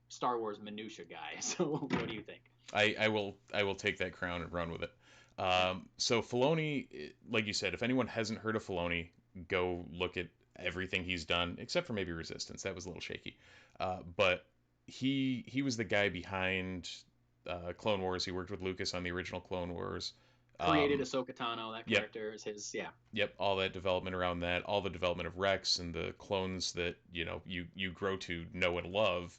Star Wars minutia guy. So what do you think? I will take that crown and run with it. So Filoni, like you said, if anyone hasn't heard of Filoni, go look at everything he's done, except for maybe Resistance. That was a little shaky. But he was the guy behind Clone Wars. He worked with Lucas on the original Clone Wars. Created Ahsoka Tano. That Yep, character is his. Yeah. yep. All that development around that, all the development of Rex and the clones that you grow to know and love.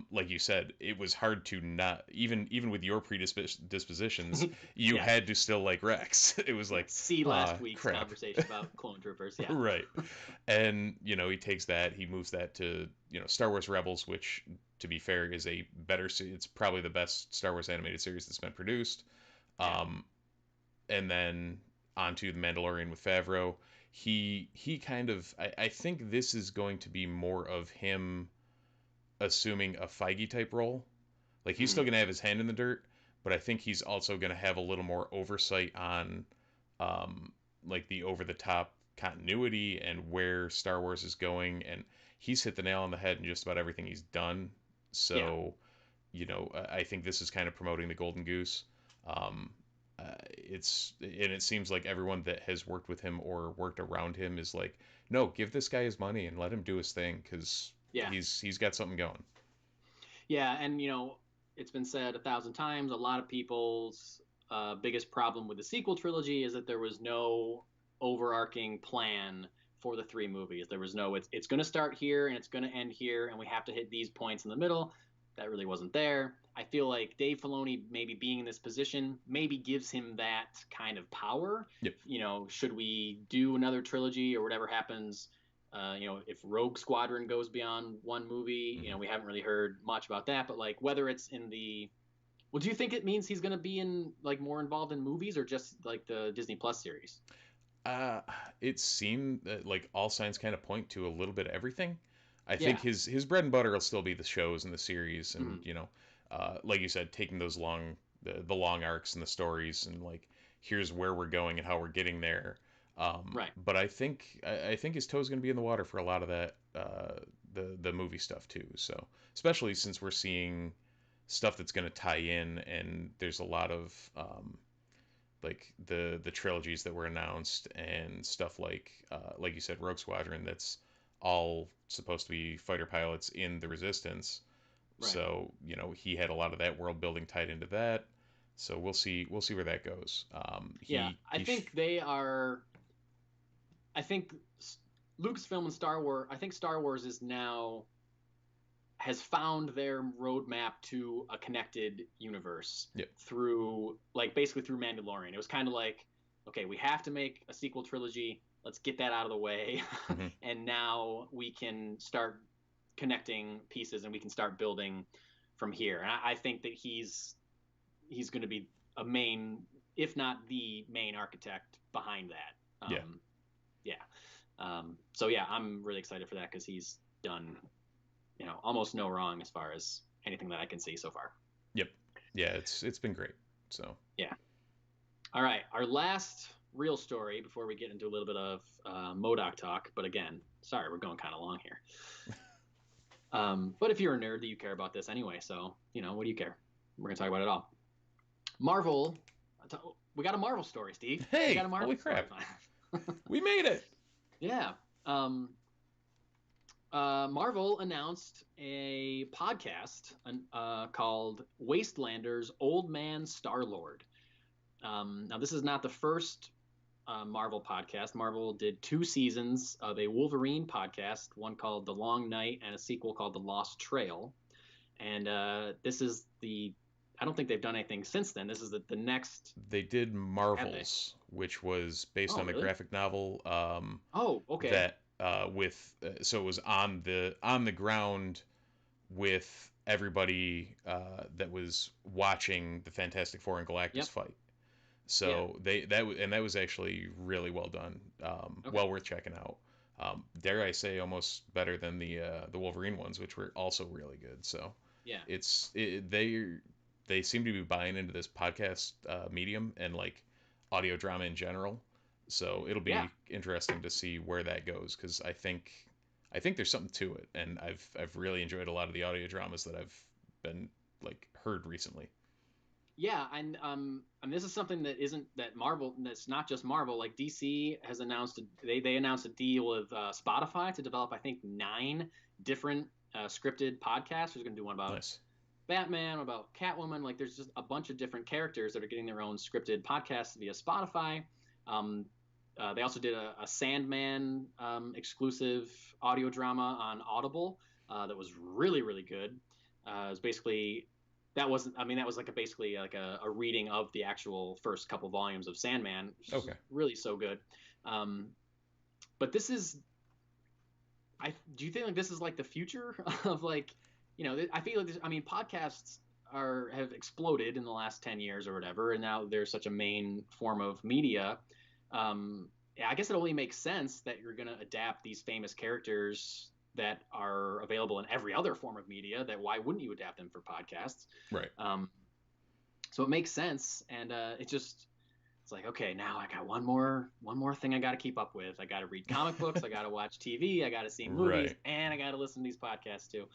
Like you said, it was hard to not even with your predispositions, you Yeah. had to still like Rex. It was like, See last week's crap. conversation about clone troopers. Yeah. Right. And he takes that, he moves that to Star Wars Rebels, which to be fair is a better it's probably the best Star Wars animated series that's been produced. Yeah. And then onto the Mandalorian with Favreau. He kind of, I think this is going to be more of him assuming a Feige type role. Like he's still going to have his hand in the dirt, but I think he's also going to have a little more oversight on like the over the top continuity and where Star Wars is going, and he's hit the nail on the head in just about everything he's done. So, I think this is kind of promoting the Golden Goose. It seems like everyone that has worked with him or worked around him is like, no, give this guy his money and let him do his thing because Yeah. he's got something going. Yeah, and it's been said 1,000 times. A lot of people's biggest problem with the sequel trilogy is that there was no overarching plan for the three movies. There was no, it's going to start here and it's going to end here, and we have to hit these points in the middle. That really wasn't there. I feel like Dave Filoni maybe being in this position maybe gives him that kind of power. Yep. Should we do another trilogy or whatever happens? If Rogue Squadron goes beyond one movie, Mm-hmm. we haven't really heard much about that. But like whether it's in the, well, do you think it means he's going to be in like more involved in movies or just like the Disney Plus series? It seemed that like all signs kind of point to a little bit of everything. I Yeah. think his bread and butter will still be the shows and the series, and Mhm. like you said, taking those the long arcs and the stories, and like here's where we're going and how we're getting there. Right. But I think his toe's going to be in the water for a lot of that the movie stuff too. So especially since we're seeing stuff that's going to tie in, and there's a lot of like the trilogies that were announced and stuff like you said, Rogue Squadron. That's all supposed to be fighter pilots in the Resistance. Right. So he had a lot of that world building tied into that. So we'll see where that goes. I think they are. I think Lucasfilm and Star Wars. I think Star Wars is now has found their roadmap to a connected universe Yep. through basically through Mandalorian. It was kind of like, okay, we have to make a sequel trilogy. Let's get that out of the way. Mm-hmm. And now we can start connecting pieces and we can start building from here. And I think that he's going to be a main, if not the main architect behind that. Yeah. Yeah. So yeah, I'm really excited for that because he's done almost no wrong as far as anything that I can see so far. Yep. Yeah, it's been great. So yeah. All right, our last real story before we get into a little bit of M.O.D.O.K talk. But again, sorry, we're going kind of long here. But if you're a nerd, you care about this anyway. So what do you care? We're gonna talk about it all. Marvel. We got a Marvel story, Steve. Hey, we got a Marvel holy crap! Story. We made it. Yeah. Marvel announced a podcast called Wastelanders Old Man Star-Lord. Now, this is not the first Marvel podcast. Marvel did 2 seasons of a Wolverine podcast, one called The Long Night and a sequel called The Lost Trail. And this is I don't think they've done anything since then. This is the next. They did Marvels, which was based on a graphic novel. Oh, okay. That so it was on the ground with everybody that was watching the Fantastic Four and Galactus fight. Yeah. So that was actually really well done. Okay. Well worth checking out. Dare I say, almost better than the Wolverine ones, which were also really good. So Yeah. they seem to be buying into this podcast medium and like audio drama in general. So it'll Yeah. be interesting to see where that goes because I think there's something to it, and I've really enjoyed a lot of the audio dramas that I've been like heard recently. Yeah, and this is something that isn't that Marvel. That's not just Marvel. Like DC has announced they announced a deal with Spotify to develop I think 9 different scripted podcasts. There's going to do one about Nice. Batman, about Catwoman. Like there's just a bunch of different characters that are getting their own scripted podcasts via Spotify. Um, they also did a Sandman exclusive audio drama on Audible that was really really good. It was basically that wasn't I mean that was like basically like a reading of the actual first couple volumes of Sandman, which is Okay. really so good. Um, but this is I do you think like this is like the future of like I feel like I mean podcasts are have exploded in the last 10 years or whatever, and now they're such a main form of media. Yeah, I guess it only makes sense that you're going to adapt these famous characters that are available in every other form of media. That why wouldn't you adapt them for podcasts? Right. Um, so it makes sense, and it's like okay, now I got one more thing I got to keep up with. I got to read comic books, I got to watch TV, I got to see movies, Right. and I got to listen to these podcasts too.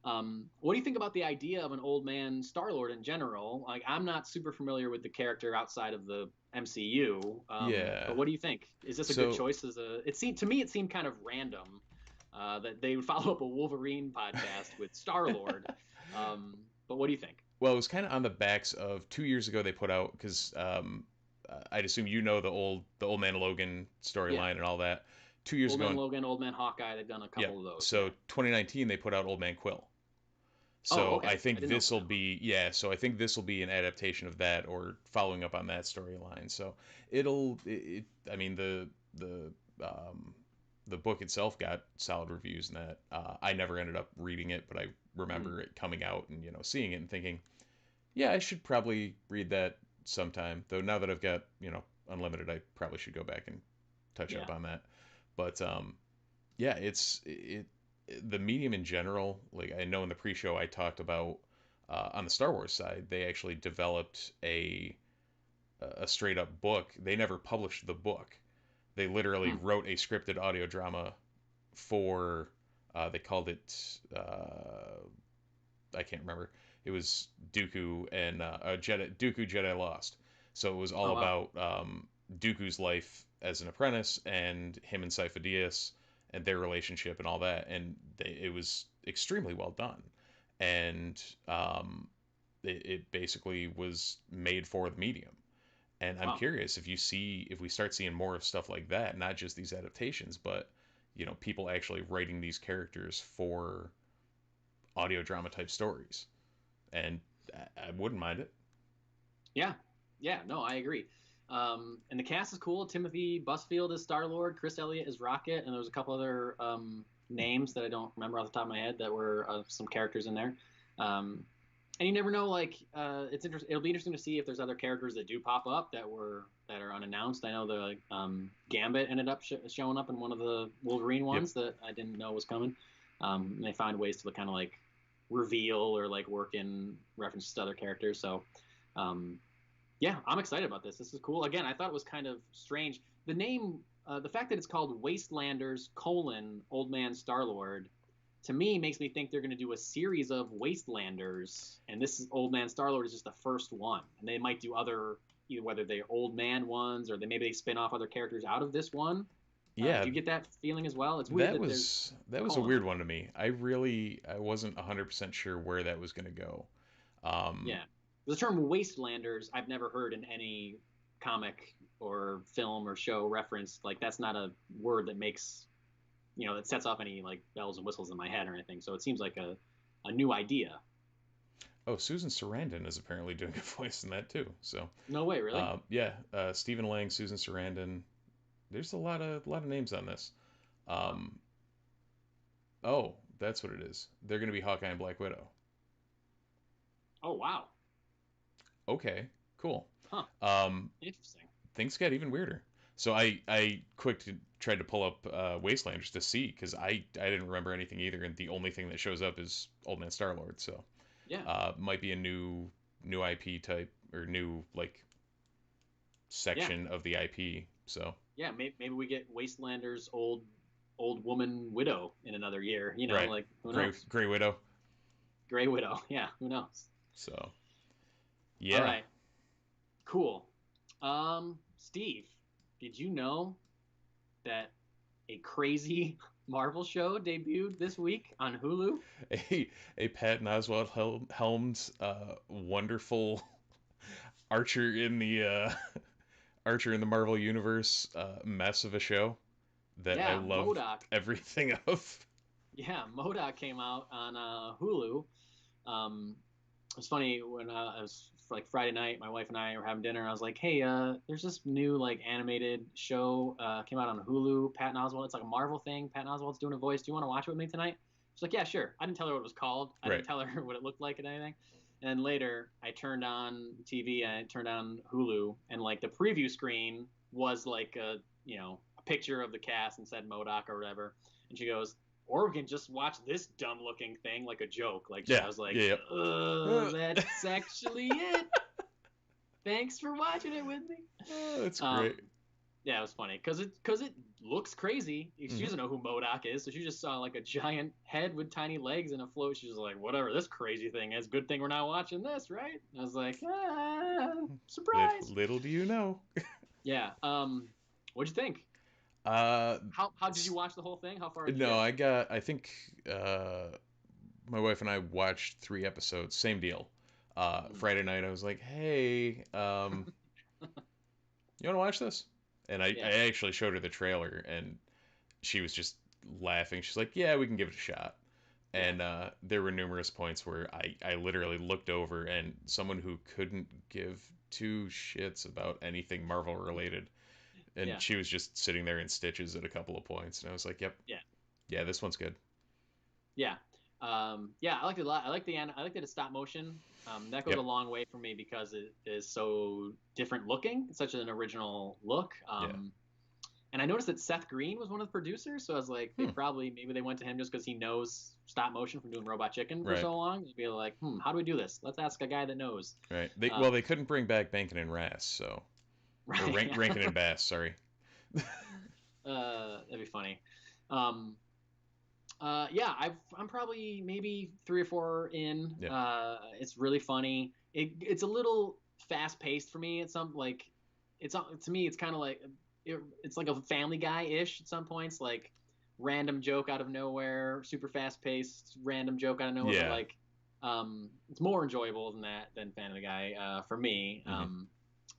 What do you think about the idea of an old man Star Lord in general? Like, I'm not super familiar with the character outside of the MCU, Yeah. but what do you think? Is this a good So choice? It seemed to me it seemed kind of random that they would follow up a Wolverine podcast with Star Lord. But what do you think? well, it was kind of on the backs of 2 years ago they put out because I'd assume you know the old man Logan Yeah, storyline and all that. 2 years Old ago, Man Logan, Old Man Hawkeye. They've done a yeah. couple of those. So Yeah. 2019 they put out Old Man Quill. Oh, So I okay. I think didn't know this about will that one. be yeah. So I think this will be an adaptation of that or following up on that storyline. So I mean the um, the book itself got solid reviews and that. I never ended up reading it, but I Hmm. remember it coming out and seeing it and thinking, yeah, I should probably read that sometime. Though now that I've got unlimited, I probably should go back and touch Yeah. up on that. But yeah, the medium in general. Like I know in the pre-show I talked about on the Star Wars side, they actually developed a straight up book. They never published the book. They literally Hmm. wrote a scripted audio drama for. They called it. I can't remember. It was Dooku and Dooku Jedi Lost. So it was all Oh wow. about Dooku's life as an apprentice and him and Sifo Dyas and their relationship and all that. And it was extremely well done. And it basically was made for the medium. And I'm Wow. curious if we start seeing more of stuff like that, not just these adaptations, but people actually writing these characters for audio drama type stories, and I wouldn't mind it. Yeah, yeah, no, I agree. And the cast is cool. Timothy Busfield is Star Lord. Chris Elliott is Rocket, and there was a couple other names that I don't remember off the top of my head that were some characters in there. Um, and you never know. Like, it's interesting. It'll be interesting to see if there's other characters that do pop up that are unannounced. I know the Gambit ended up showing up in one of the Wolverine Yep. ones that I didn't know was coming. And they find ways to kind of like reveal or like work in references to other characters. So um, yeah, I'm excited about this. This is cool. Again, I thought it was kind of strange. The name, the fact that it's called Wastelanders: Old Man Star Lord, to me makes me think they're going to do a series of Wastelanders, and this is Old Man Star Lord is just the first one, and they might do other, either whether they're old man ones or maybe they spin off other characters out of this one. Do Yeah, you get that feeling as well? It's weird that that there's was a colon weird on it. one to me. I wasn't 100% sure where that was going to go. Um, Yeah. The term Wastelanders, I've never heard in any comic or film or show referenced. Like, that's not a word that makes, that sets off any, like, bells and whistles in my head or anything. So it seems like a new idea. oh, Susan Sarandon is apparently doing a voice in that too. So No way, really? yeah, Stephen Lang, Susan Sarandon. There's a lot of names on this. Wow. Um, oh, that's what it is. They're going to be Hawkeye and Black Widow. Oh, wow. Okay, Cool. Huh. Um, Interesting. things get even weirder. So I tried to pull up Wastelanders to see because I didn't remember anything either, and the only thing that shows up is Old Man Star Lord. So Yeah. might be a new IP type or new like Yeah. section of the IP. So Yeah. Maybe we get Wastelanders old woman widow in another year. You know, right, like who knows? Gray Widow. Gray Widow. Yeah. Who knows? So All yeah, right. Cool. Steve, did you know that a crazy Marvel show debuted this week on Hulu? a Patton Oswalt Helms wonderful Archer in the Archer in the Marvel Universe mess of a show that I Yeah, love M.O.D.O.K. everything of. Yeah, M.O.D.O.K. came out on Hulu. It was funny when it was like Friday night, my wife and I were having dinner. And I was like, "Hey, there's this new like animated show came out on Hulu. Patton Oswalt. It's like a Marvel thing. Patton Oswalt's doing a voice. Do you want to watch it with me tonight?" She's like, "Yeah, sure." I didn't tell her what it was called. I Right. didn't tell her what it looked like and anything. And then later, I turned on TV and I turned on Hulu, and like the preview screen was like a picture of the cast and said M.O.D.O.K. or whatever. And she goes, or we can just watch this dumb looking thing like a joke. Like Yeah. I was like, Yeah. that's actually it. Thanks for watching it with me. Oh, that's great. Yeah, it was funny because it looks crazy. She Mhm. doesn't know who M.O.D.O.K. is, so she just saw like a giant head with tiny legs and a float. She's like, whatever this crazy thing is. Good thing we're not watching this, right? I was like, surprise. Little do you know. Yeah. What'd you think? Uh, How did you watch the whole thing? How far did you no, get? I think my wife and I watched 3 episodes. Same deal. Mm. Friday night, I was like, hey, you want to watch this? And I Yeah. actually showed her the trailer, and she was just laughing. She's like, yeah, we can give it a shot. Yeah. And there were numerous points where I literally looked over, and someone who couldn't give two shits about anything Marvel related, and Yeah. she was just sitting there in stitches at a couple of points, and I was like, yep, Yeah. yeah, this one's good. Yeah. Yeah, I liked it a lot. I like that it's stop motion. That goes a Yep. long way for me because it is so different looking. It's such an original look. Yeah. And I noticed that Seth Green was one of the producers, so I was like, Hmm. maybe they went to him just because he knows stop motion from doing Robot Chicken for Right. so long. They'd be like, how do we do this? Let's ask a guy that knows. Right. Um, They couldn't bring back Bankin and Rass, so or right. Rankin and Bass, sorry. That'd be funny. Um, yeah, I'm probably maybe 3 or 4 in. Yep. It's really funny. It's a little fast paced for me. It's some like, it's to me it's kind of like it's like a Family Guy ish at some points, like random joke out of nowhere, super fast paced random joke out of nowhere. But Yeah. like, it's more enjoyable than that than Family Guy for me. Mm-hmm.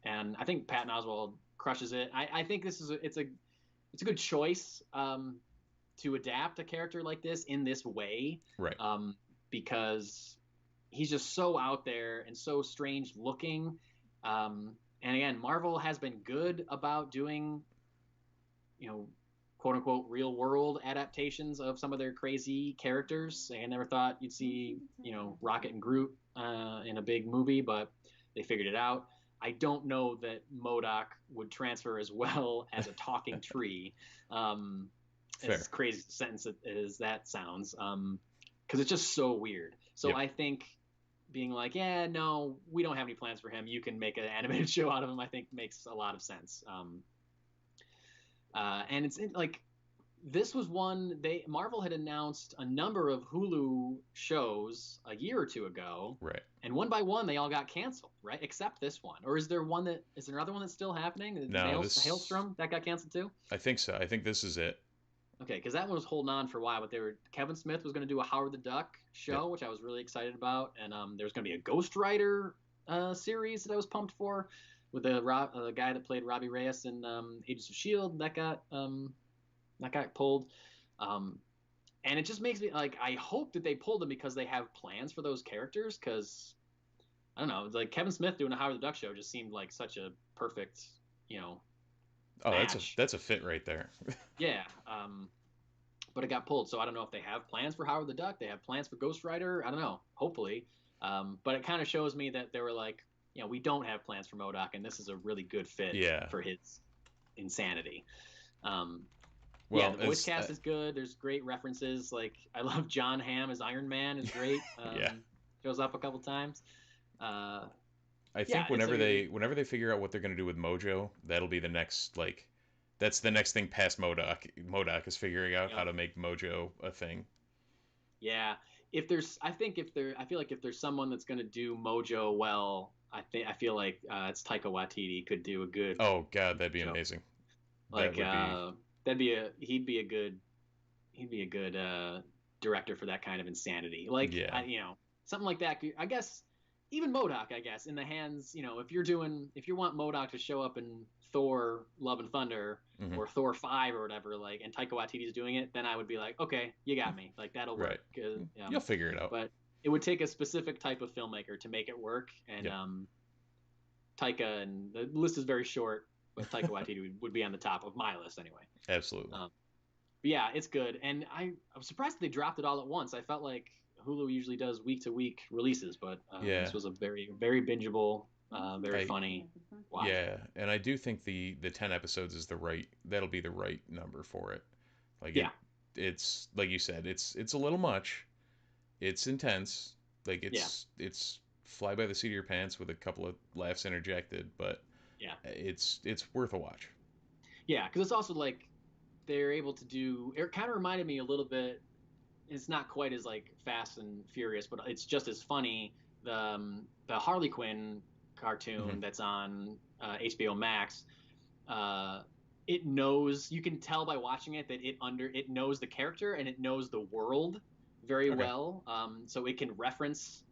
And I think Patton Oswalt crushes it. I think it's a good choice. To adapt a character like this in this way, Right. because he's just so out there and so strange looking. And again, Marvel has been good about doing, quote unquote, real world adaptations of some of their crazy characters. I never thought you'd see, Rocket and Groot in a big movie, but they figured it out. I don't know that M.O.D.O.K. would transfer as well as a talking tree. Fair. As crazy a sentence as that sounds, because it's just so weird. So Yep. I think being like, yeah, no, we don't have any plans for him. You can make an animated show out of him. I think makes a lot of sense. And it's like this was one Marvel had announced a number of Hulu shows a year or two ago, Right. and one by one they all got canceled, right? Except this one. Or is there another one that's still happening? No, Hailstrom that got canceled too? I think so. I think this is it. Okay, because that one was holding on for a while, but Kevin Smith was going to do a Howard the Duck show, Yep. which I was really excited about, and there's going to be a Ghost Rider series that I was pumped for, with the guy that played Robbie Reyes in Agents of Shield. That got pulled, and it just makes me like, I hope that they pulled them because they have plans for those characters. Because I don't know, like Kevin Smith doing a Howard the Duck show just seemed like such a perfect, Oh, match. that's a fit right there. Yeah. But it got pulled, so I don't know if they have plans for Howard the Duck. They have plans for Ghost Rider. I don't know. Hopefully. But it kind of shows me that they were like, we don't have plans for M.O.D.O.K, and this is a really good fit Yeah. for his insanity. Um, yeah, Well, the voice as cast is good. There's great references. Like, I love John Hamm as Iron Man is great. yeah. Shows up a couple times. Uh, I yeah, think it's whenever they figure out what they're going to do with Mojo, that'll be the next like that's the next thing past M.O.D.O.K. M.O.D.O.K is figuring out how yep. to make Mojo a thing. Yeah. I feel like if there's someone that's going to do Mojo well, I feel like it's Taika Waititi could do a good Oh God, that'd be Mojo. amazing. That Like, would be he'd be a good director for that kind of insanity. Like, yeah. something like that. I guess even M.O.D.O.K, I guess, in the hands, if you want M.O.D.O.K to show up in Thor: Love and Thunder Hmm. or Thor 5 or whatever, like, and Taika Waititi's doing it, then I would be like, okay, you got me. Like, that'll Right. work. You'll figure it out. But it would take a specific type of filmmaker to make it work, and Yep. Taika, and the list is very short, but Taika Waititi would be on the top of my list anyway. Absolutely. But yeah, it's good, and I'm surprised they dropped it all at once. I felt like Hulu usually does week to week releases, but Yeah. this was a very very bingeable, very I funny watch. yeah, and I do think the 10 episodes is that'll be the right number for it. Like Yeah, it's like you said, it's a little much. It's intense. Like yeah, it's fly by the seat of your pants with a couple of laughs interjected, but yeah, it's worth a watch. yeah. Because it's also like they're able to do. It kind of reminded me a little bit. It's not quite as like Fast and Furious, but it's just as funny. The Harley Quinn Hmm. cartoon that's on HBO Max. Uh, it knows, you can tell by watching it that it knows the character and it knows the world very Okay. well. So it can reference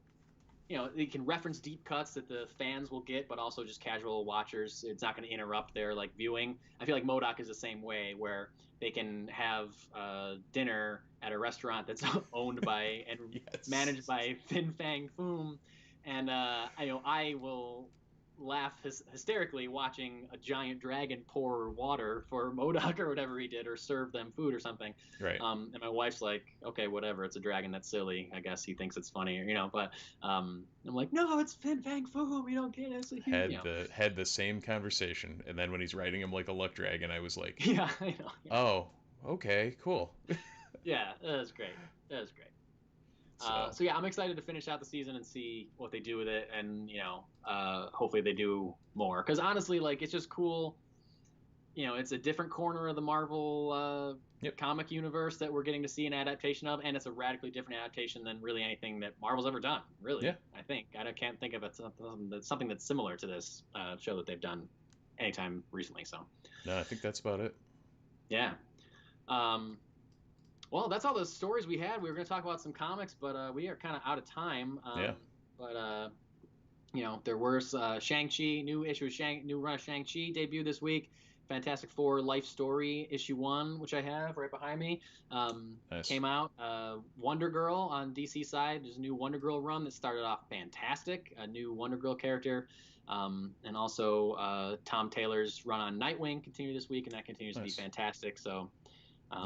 deep cuts that the fans will get, but also just casual watchers. It's not going to interrupt their like viewing. I feel like M.O.D.O.K is the same way, where they can have dinner at a restaurant that's owned by and Yes. managed by Fin Fang Foom, and I will laugh hysterically watching a giant dragon pour water for M.O.D.O.K or whatever he did, or serve them food or something. Right. And my wife's like, okay, whatever, it's a dragon, that's silly. I guess he thinks it's funny, But I'm like, no, it's Fin Fang Foom. We don't get it. It's a huge, Had the same conversation, and then when he's riding him like a luck dragon, I was like, Yeah, I know. Yeah, oh, okay, cool. yeah, that was great. That was great. So So yeah, I'm excited to finish out the season and see what they do with it, and hopefully they do more. Because honestly, like, it's just cool. It's a different corner of the Marvel yep. comic universe that we're getting to see an adaptation of, and it's a radically different adaptation than really anything that Marvel's ever done. Yeah. Really, I think can't think of something that's similar to this show that they've done anytime recently. So No, I think that's about it. yeah. Um, well, that's all the stories we had. We were going to talk about some comics, but we are kind of out of time. Yeah. But there was Shang-Chi, new run of Shang-Chi debuted this week. Fantastic Four Life Story issue 1, which I have right behind me, Nice. came out. Wonder Girl on DC side, there's a new Wonder Girl run that started off fantastic. A new Wonder Girl character, and also Tom Taylor's run on Nightwing continued this week, and that continues to be Nice. fantastic. So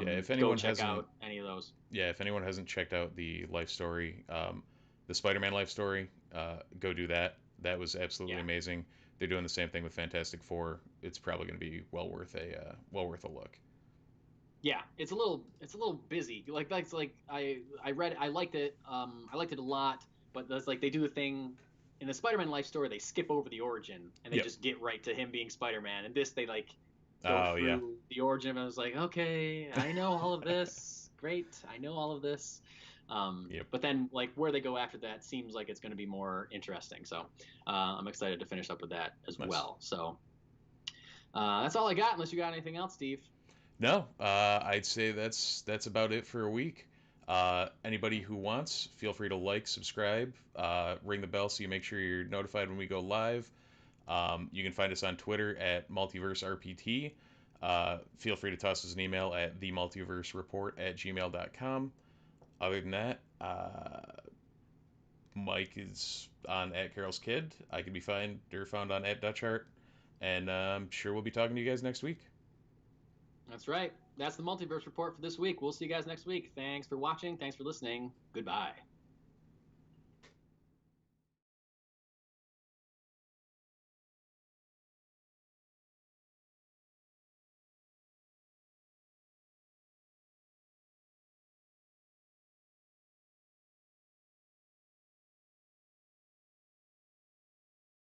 Yeah, if go anyone check hasn't out any of those. yeah, if anyone hasn't checked out the life story, the Spider-Man life story, go do that. That was absolutely Yeah. amazing. They're doing the same thing with Fantastic Four. It's probably going to be well worth a look. Yeah, it's a little busy. Like, that's like, I read it, I liked it a lot, but that's like, they do the thing in the Spider-Man life story, they skip over the origin and they Yep. just get right to him being Spider-Man. And this, they like go Oh yeah. through the origin, and I was like, okay, I know all of this. Great, I know all of this. Yep. But then, like, where they go after that seems like it's going to be more interesting. So I'm excited to finish up with that as Nice. well. So that's all I got, unless you got anything else, Steve. No, I'd say that's about it for a week. Anybody who wants, feel free to like, subscribe, ring the bell so you make sure you're notified when we go live. You can find us on Twitter at Multiverse RPT. Feel free to toss us an email at themultiversereport@gmail.com. Other than that, Mike is on at Carol's Kid. I can be found on at Dutch Art. And I'm sure we'll be talking to you guys next week. That's right. That's the Multiverse Report for this week. We'll see you guys next week. Thanks for watching. Thanks for listening. Goodbye.